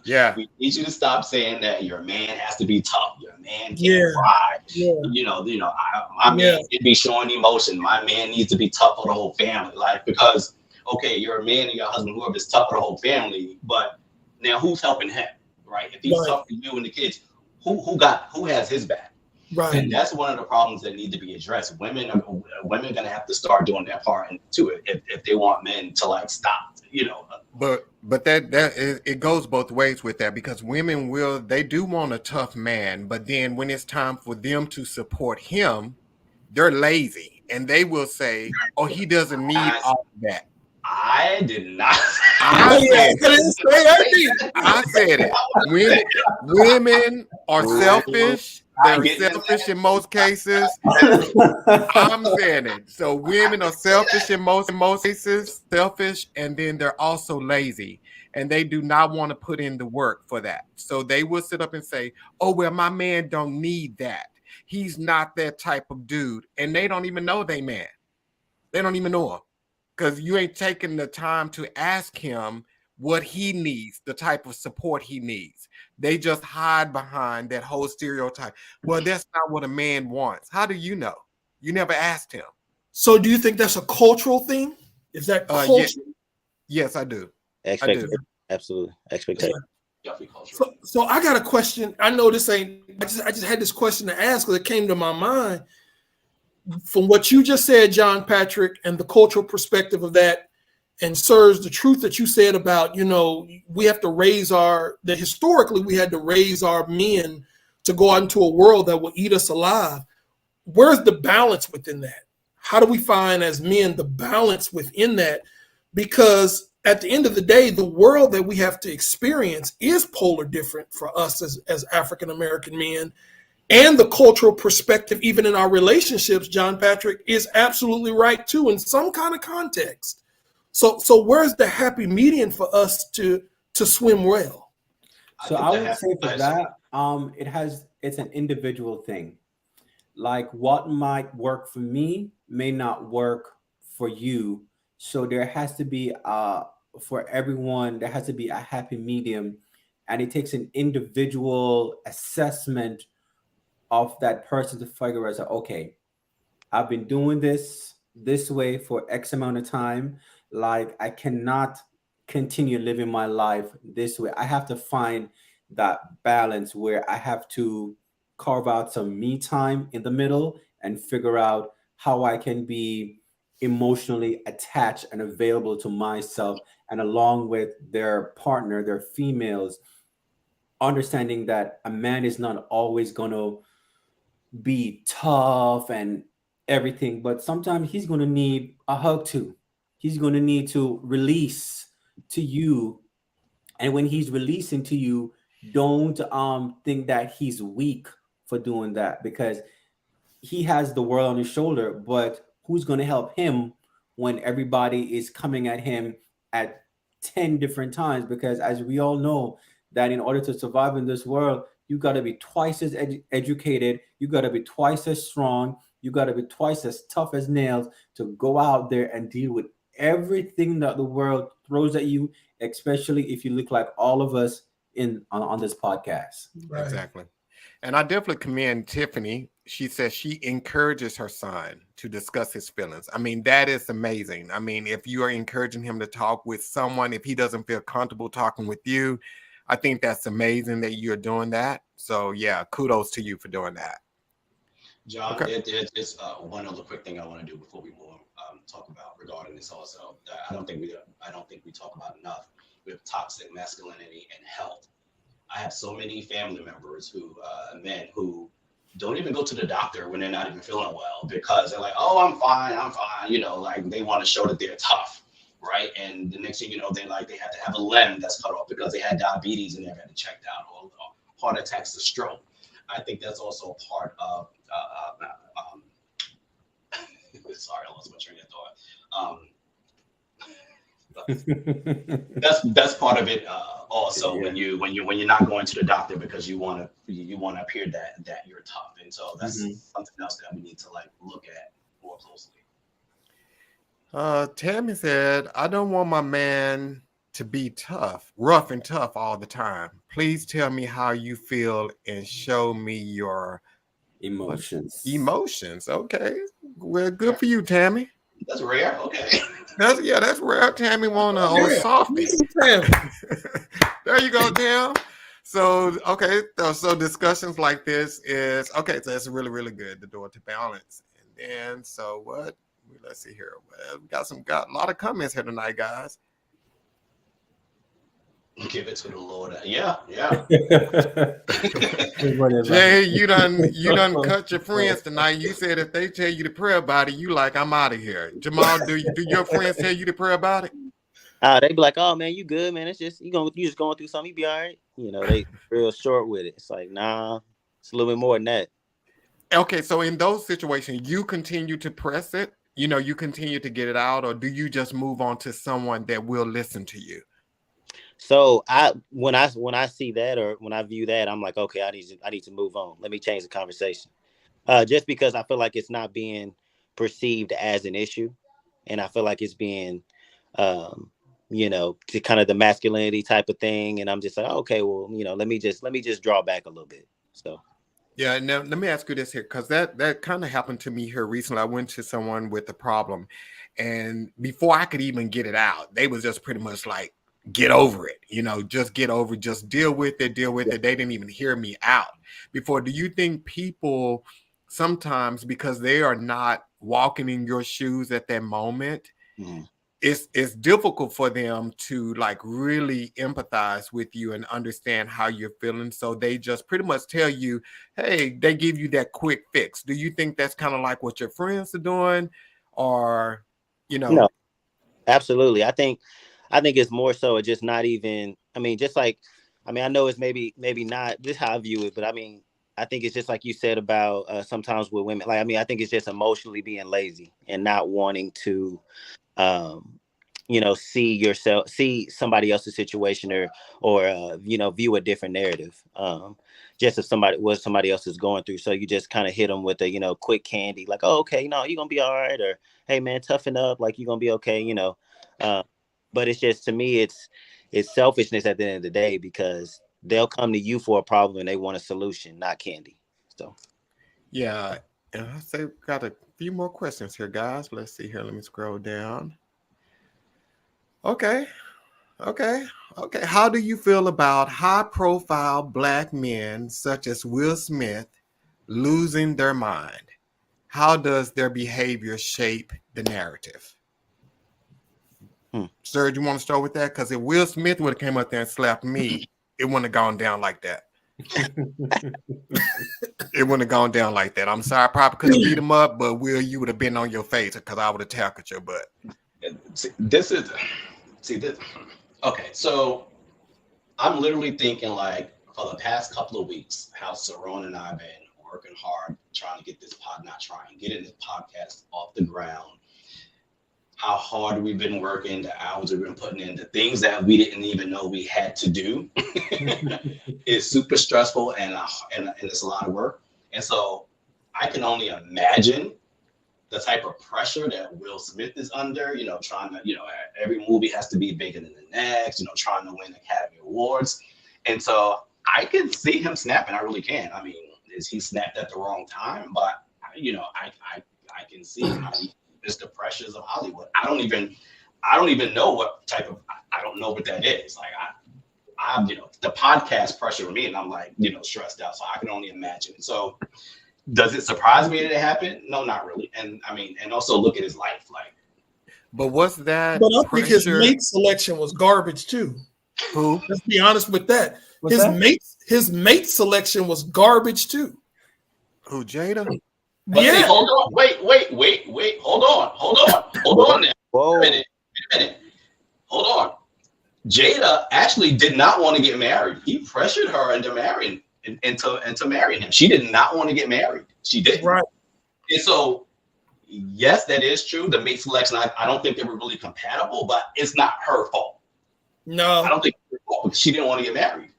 Yeah. We need you to stop saying that your man has to be tough. Your man can't cry. Yeah. My man can be showing emotion. My man needs to be tough for the whole family. Like, because, okay, you're a man and your husband, whoever, is tough for the whole family, but now who's helping him, right? If he's tough for you and the kids, who has his back? Right. And that's one of the problems that need to be addressed. Women are going to have to start doing their part into it if they want men to stop, But that it goes both ways with that, because women they do want a tough man, but then when it's time for them to support him, they're lazy and they will say, "Oh, he doesn't need all that." I did not. I said it. Women are selfish. They're selfish in most cases. I'm saying it. So women are selfish in most cases, and then they're also lazy, and they do not want to put in the work for that. So they will sit up and say, "Oh, well, my man don't need that. He's not that type of dude," and they don't even know they man. They don't even know him, because you ain't taking the time to ask him what he needs, the type of support he needs. They just hide behind that whole stereotype. Well, that's not what a man wants. How do you know? You never asked him. So do you think that's a cultural thing? Is that cultural? Yes, I do. Absolutely. Expectation. So I got a question. I know this ain't, I just had this question to ask because it came to my mind. From what you just said, John Patrick, and the cultural perspective of that, and Serge, the truth that you said about, we have to historically we had to raise our men to go out into a world that will eat us alive. Where's the balance within that? How do we find as men the balance within that? Because at the end of the day, the world that we have to experience is polar different for us as African-American men. And the cultural perspective, even in our relationships, John Patrick, is absolutely right too, in some kind of context. So where's the happy median for us to swim well? So I would say for that, it's an individual thing. Like what might work for me may not work for you. So there has to be for everyone, there has to be a happy medium and it takes an individual assessment of that person to figure out, okay, I've been doing this way for X amount of time. Like, I cannot continue living my life this way. I have to find that balance where I have to carve out some me time in the middle and figure out how I can be emotionally attached and available to myself, and along with their partner, their females, understanding that a man is not always going to be tough and everything, but sometimes he's going to need a hug too. He's going to need to release to you. And when he's releasing to you, don't think that he's weak for doing that, because he has the world on his shoulder, but who's going to help him when everybody is coming at him at 10 different times? Because as we all know, that in order to survive in this world, you got to be twice as educated, you got to be twice as strong, you got to be twice as tough as nails to go out there and deal with everything that the world throws at you, especially if you look like all of us on this podcast. Right. Exactly. And I definitely commend Tiffany. She says she encourages her son to discuss his feelings. I mean, that is amazing. I mean, if you are encouraging him to talk with someone, if he doesn't feel comfortable talking with you, I think that's amazing that you're doing that. So yeah, kudos to you for doing that. John, Okay. it's one other quick thing I want to do before we move talk about regarding this also. I don't think we talk about enough with toxic masculinity and health. I have so many family members who men who don't even go to the doctor when they're not even feeling well, because they're like, oh, I'm fine, you know, like they want to show that they're tough, right? And the next thing you know, they have to have a limb that's cut off because they had diabetes and they've had it checked out, or heart attacks or stroke. I think that's also part of sorry, I lost my train of thought. That's part of it also. Yeah. when you're not going to the doctor because you want to appear that you're tough, and so that's something else that we need to like look at more closely. Tammy said, I don't want my man to be rough and tough all the time. Please tell me how you feel and show me your emotions. Okay, well, good for you, Tammy. That's rare. Okay. That's rare. Tammy want an old softie. There you go, Tam. So okay, so discussions like this is okay. So it's really, really good. The door to balance, and then so what? Let's see here. Well, we got a lot of comments here tonight, guys. Give it to the Lord. Yeah. Jay, you done cut your friends tonight. You said if they tell you to pray about it, you like, I'm out of here. Jamal, do your friends tell you to pray about it? They be like, oh man, you good, man. It's just you just going through something, you be all right. You know, they real short with it. It's like, nah, it's a little bit more than that. Okay, so in those situations, you continue to press it, you continue to get it out, or do you just move on to someone that will listen to you? So when I see that, or when I view that, I'm like, okay, I need to move on. Let me change the conversation. Just because I feel like it's not being perceived as an issue, and I feel like it's being, to kind of the masculinity type of thing, and I'm just like, okay, well, let me just draw back a little bit. So. Yeah, now let me ask you this here, because that kind of happened to me here recently. I went to someone with a problem, and before I could even get it out, they was just pretty much like, get over it, just get over it, just deal with it. They didn't even hear me out before. Do you think people sometimes, because they are not walking in your shoes at that moment, it's difficult for them to like really empathize with you and understand how you're feeling? So they just pretty much tell you, hey, they give you that quick fix. Do you think that's kind of like what your friends are doing, or No, absolutely. I think it's more so just not even, I know it's maybe not just how I view it, but I think it's just like you said about sometimes with women, I think it's just emotionally being lazy and not wanting to, see somebody else's situation, or view a different narrative. Just if somebody else is going through. So you just kind of hit them with a, quick candy, like, oh, okay, no, you're going to be all right. Or, hey man, toughen up. Like, you're going to be okay, but it's just, to me, it's selfishness at the end of the day, because they'll come to you for a problem and they want a solution, not candy. So Yeah, and I say we got a few more questions here, guys. Let's see here. Let me scroll down. Okay. How do you feel about high-profile Black men such as Will Smith losing their mind? How does their behavior shape the narrative? Serge, you want to start with that? Because if Will Smith would have came up there and slapped me, it wouldn't have gone down like that. It wouldn't have gone down like that. I'm sorry, I probably could have beat him up, but Will, you would have been on your face because I would have tackled your butt. This. Okay, so I'm literally thinking like for the past couple of weeks, how Cerone and I have been working hard trying to get this getting this podcast off the ground. How hard we've been working, the hours we've been putting in, the things that we didn't even know we had to do. It's super stressful and it's a lot of work. And so I can only imagine the type of pressure that Will Smith is under, trying to, every movie has to be bigger than the next, trying to win Academy Awards. And so I can see him snapping. I really can. I mean, he snapped at the wrong time, but, I can see how it's the pressures of Hollywood. I don't even know what type of, I don't know what that is. Like I'm the podcast pressure for me, and I'm like, stressed out. So I can only imagine. So does it surprise me that it happened? No, not really. And I mean, and also look at his life. Like, but what's that? But I think his mate selection was garbage too. Who? Let's be honest with that. His mate selection was garbage too. Who, Jada? But see, hold on. Wait. Hold on now. Whoa. Wait a minute. Hold on. Jada actually did not want to get married. He pressured her into marrying him. She did not want to get married. She didn't. Right. And so, yes, that is true. The mate selection, I don't think they were really compatible, but it's not her fault. No. I don't think it's her fault because she didn't want to get married.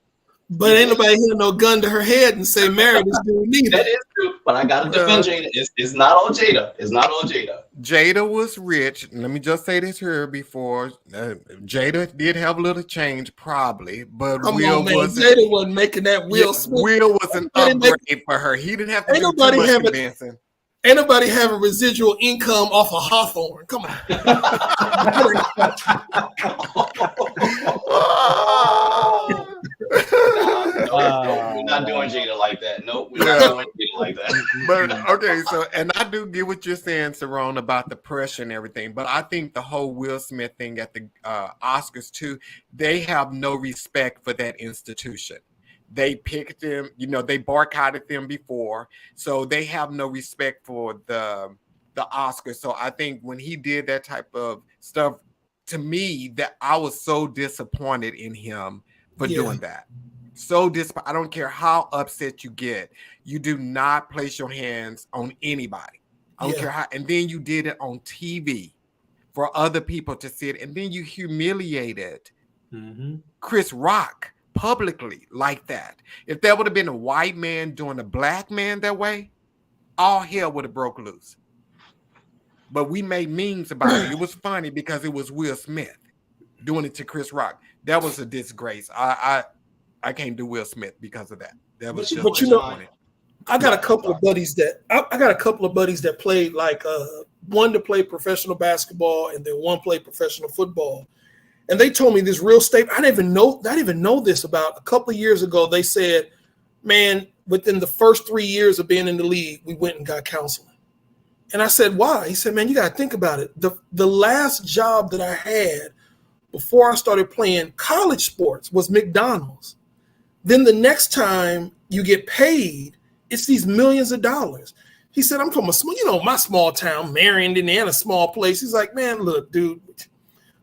But ain't nobody hit no gun to her head and say marry this dude neither. That is true, but I gotta defend Jada. It's not all Jada. It's not all Jada. Jada was rich. Let me just say this here before. Jada did have a little change, probably, but Jada wasn't making that Will Smith. Will was an upgrade for her. He didn't have to do too much convincing. Ain't nobody having residual income off of Hawthorne. Come on. We're not doing Jada like that. Nope, we're not doing Jada like that. But okay, so and I do get what you're saying, Cerone, about the pressure and everything. But I think the whole Will Smith thing at the Oscars too, they have no respect for that institution. They picked them, they boycotted them before, so they have no respect for the Oscars. So I think when he did that type of stuff, to me, that I was so disappointed in him for doing that. So I don't care how upset you get, you do not place your hands on anybody. I don't care how, and then you did it on TV for other people to see it, and then you humiliated Chris Rock publicly like that. If that would have been a white man doing a black man that way, all hell would have broke loose. But we made memes about it. It was funny because it was Will Smith doing it to Chris Rock. That was a disgrace. I can't do Will Smith because of that. That was just disappointing. I got a couple of buddies that played like one to play professional basketball and then one played professional football. And they told me this real statement. I didn't even know this about a couple of years ago. They said, man, within the first 3 years of being in the league, we went and got counseling. And I said, why? He said, man, you got to think about it. The last job that I had before I started playing college sports was McDonald's. Then the next time you get paid, it's these millions of dollars. He said, I'm from my small town, Marion, Indiana, small place. He's like, man, look, dude,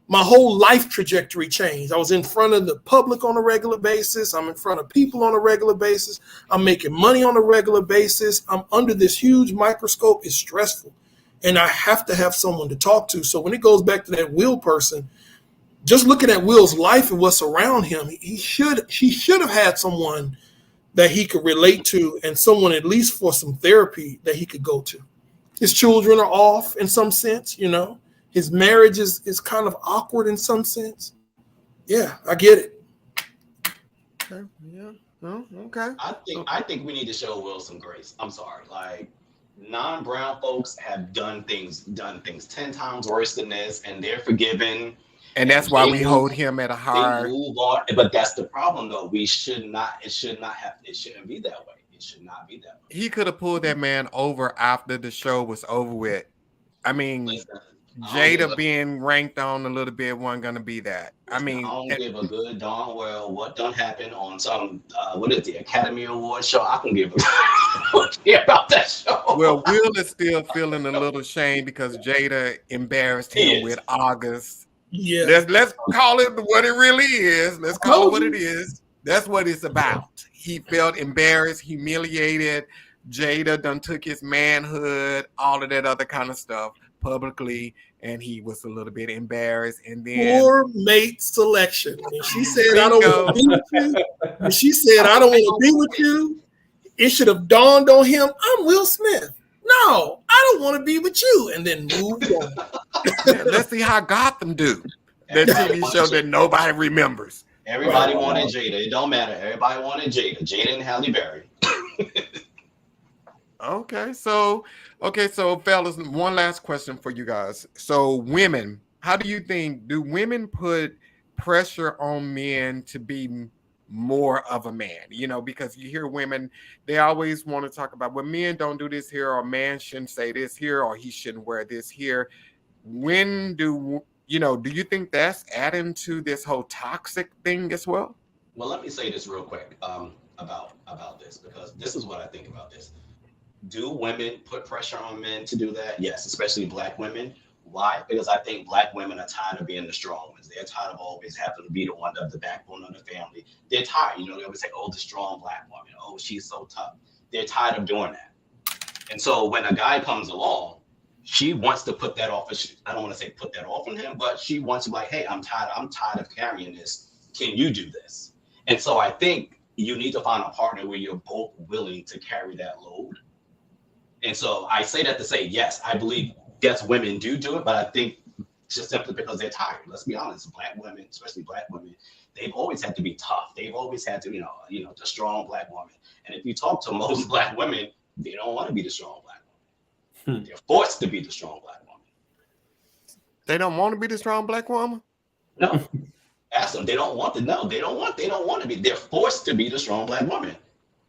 my whole life trajectory changed. I was in front of the public on a regular basis. I'm in front of people on a regular basis. I'm making money on a regular basis. I'm under this huge microscope. It's stressful. And I have to have someone to talk to. So when it goes back to that Will person, just looking at Will's life and what's around him, he should have had someone that he could relate to and someone at least for some therapy that he could go to. His children are off in some sense, His marriage is kind of awkward in some sense. Yeah, I get it. Okay. Yeah. Oh, okay. I think we need to show Will some grace. I'm sorry. Like non-brown folks have done things 10 times worse than this, and they're forgiven. And that's why we hold him at a They higher. move on. But that's the problem though. We should not, it shouldn't be that way. It should not be that way. He could have pulled that man over after the show was over with. I mean, Listen, Jada being ranked on a little bit wasn't gonna be that. I mean, I don't give a good darn well what done happened on some what is the Academy Award show. I can give a care about that show. Well, Will is still feeling a little shame because Jada embarrassed him with August. Yeah. Let's call it what it really is. Let's call it what it is. That's what it's about. He felt embarrassed, humiliated. Jada done took his manhood, all of that other kind of stuff publicly, and he was a little bit embarrassed. And then poor mate selection. When she said, "I don't want to be with you," when she said, "I don't want to be with you," it should have dawned on him, "I'm Will Smith. No, I don't want to be with you," and then moved on. Let's see how Gotham do. That TV show that nobody remembers. Everybody wanted Jada. It don't matter. Everybody wanted Jada. Jada and Halle Berry. Okay, so fellas, one last question for you guys. So women, how do women put pressure on men to be more of a man? You know, because you hear women, they always want to talk about, well, men don't do this here, or man shouldn't say this here, or he shouldn't wear this here. Do you think that's adding to this whole toxic thing as well? Well, let me say this real quick about this, because this is what I think about this. Do women put pressure on men to do that? Yes, especially Black women. Why? Because I think Black women are tired of being the strong ones. They're tired of always having to be the one of the backbone of the family. They're tired. They always say, "Oh, the strong Black woman. Oh, she's so tough." They're tired of doing that. And so when a guy comes along, she wants to put that off. I don't want to say put that off on him, but she wants to be like, "Hey, I'm tired of carrying this. Can you do this?" And so I think you need to find a partner where you're both willing to carry that load. And so I say that to say, yes, I believe, yes, women do it, but I think just simply because they're tired. Let's be honest, Black women, especially Black women, they've always had to be tough. They've always had to, the strong Black woman. And if you talk to most Black women, they don't want to be the strong Black woman. They're forced to be the strong Black woman. They don't want to be the strong Black woman? No. Ask them. They don't want to. No, they don't want to be. They're forced to be the strong Black woman.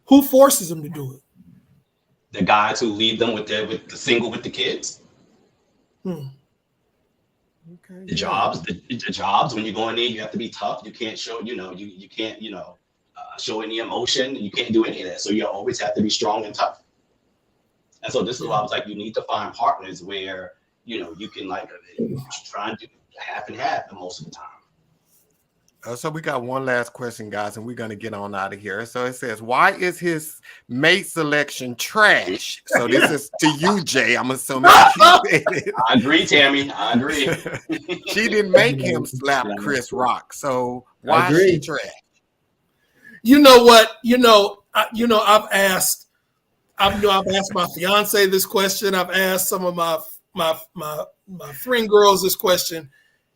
Who forces them to do it? The guys who leave them with the single with the kids. Okay, the jobs when you go in there, you have to be tough. You can't show, you can't, show any emotion. You can't do any of that. So you always have to be strong and tough. And so this is why I was like, you need to find partners where, you can try and do half and half most of the time. So we got one last question, guys, and we're going to get on out of here. So it says, why is his mate selection trash? So this is to you, Jay. I'm assuming. I agree, Tammy. I agree. She didn't make him slap Chris Rock. So why is she trash? You know what? I've asked my fiance this question. I've asked some of my friend girls this question,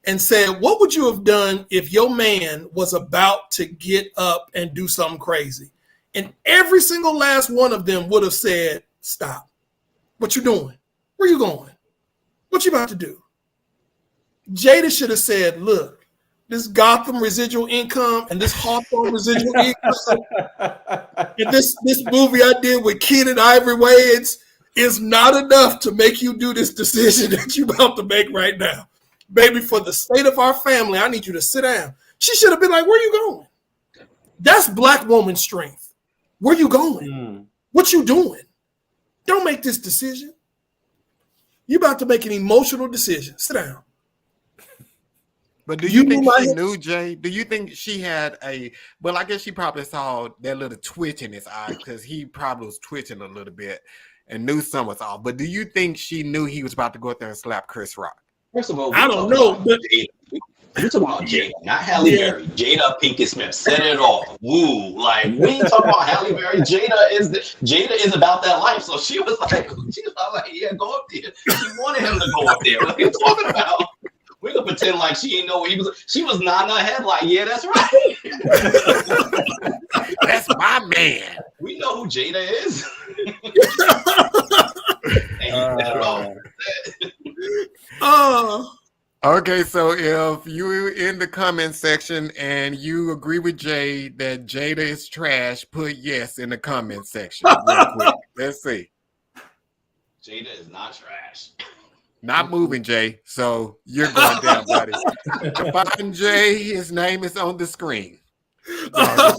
and said, what would you have done if your man was about to get up and do something crazy? And every single last one of them would have said, stop. What you doing? Where you going? What you about to do? Jada should have said, look, this Gotham residual income and this Hawthorne residual income and this movie I did with Keenen Ivory Wayans is not enough to make you do this decision that you about to make right now. Baby, for the state of our family, I need you to sit down. She should have been like, where you going? That's Black woman strength. Where you going? What you doing? Don't make this decision. You about to make an emotional decision. Sit down. But do you think she knew, Jay? Do you think she had well, I guess she probably saw that little twitch in his eye because he probably was twitching a little bit and knew something was off. But do you think she knew he was about to go out there and slap Chris Rock? First of all, I don't know, but we're talking about Jada, not Halle Berry. Jada Pinkett Smith set it off. Woo! Like we ain't talking about Halle Berry. Jada is about that life. So she was like, yeah, go up there. She wanted him to go up there. What are you talking about? We're gonna pretend like she didn't know what he was. She was nodding her head like, yeah, that's right. man. We know who Jada is. And he Oh, Okay, so if you in the comment section and you agree with Jay that Jada is trash, put yes in the comment section real quick. Let's see. Jada is not trash. Not moving, Jay. So you're going down, buddy. Find Jay. His name is on the screen. No,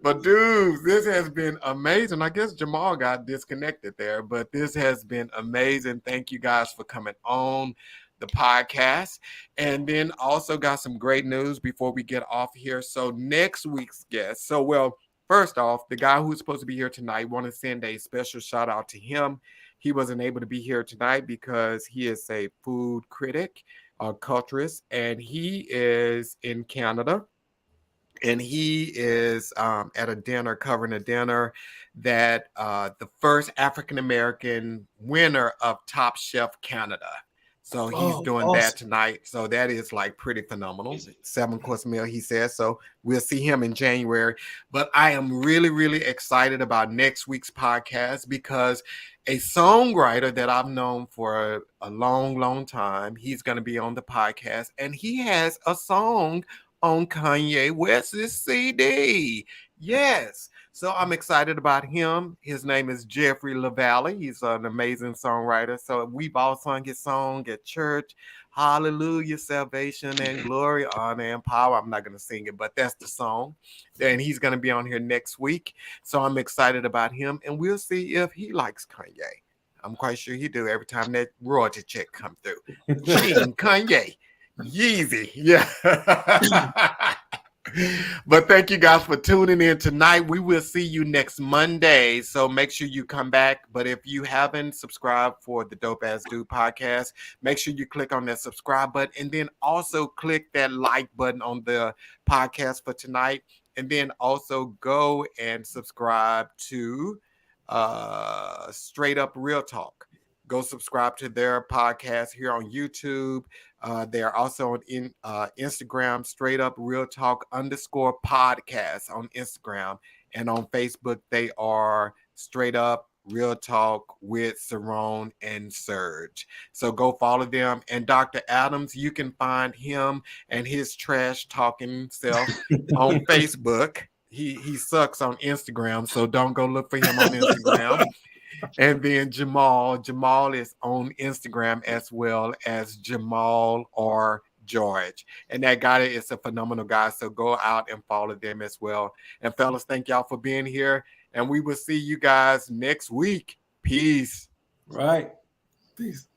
but dudes, this has been amazing. I guess Jamal got disconnected there, but this has been amazing. Thank you guys for coming on the podcast. And then also got some great news before we get off here. So next week's guest. So, well, first off, the guy who's supposed to be here tonight, want to send a special shout out to him. He wasn't able to be here tonight because he is a food critic, a culturist, and he is in Canada. And he is at a dinner, covering a dinner that the first African-American winner of Top Chef Canada. So he's doing awesome. that tonight. So that is like pretty phenomenal. 7-course meal, he says. So we'll see him in January. But I am really, really excited about next week's podcast because a songwriter that I've known for a long, long time, he's going to be on the podcast. And he has a song on Kanye West's CD. Yes. So I'm excited about him. His name is Jeffrey LaValle. He's an amazing songwriter. So we've all sung his song at church. Hallelujah, salvation and glory, honor and power. I'm not going to sing it, but that's the song. And he's going to be on here next week. So I'm excited about him. And we'll see if he likes Kanye. I'm quite sure he do every time that royalty check come through. King Kanye. Yeezy. Yeah. But thank you guys for tuning in tonight. We will see you next Monday. So make sure you come back. But if you haven't subscribed for the Dope Ass Dude podcast, make sure you click on that subscribe button and then also click that like button on the podcast for tonight. And then also go and subscribe to Straight Up Real Talk. Go subscribe to their podcast here on YouTube. They are also on Instagram, Straight Up Real Talk _podcast on Instagram. And on Facebook, they are Straight Up Real Talk with Cerone and Serge. So go follow them. And Dr. Adams, you can find him and his trash talking self on Facebook. He sucks on Instagram, so don't go look for him on Instagram. And then Jamal is on Instagram as well as Jamal or George. And that guy is a phenomenal guy. So go out and follow them as well. And fellas, thank y'all for being here. And we will see you guys next week. Peace. Right. Peace.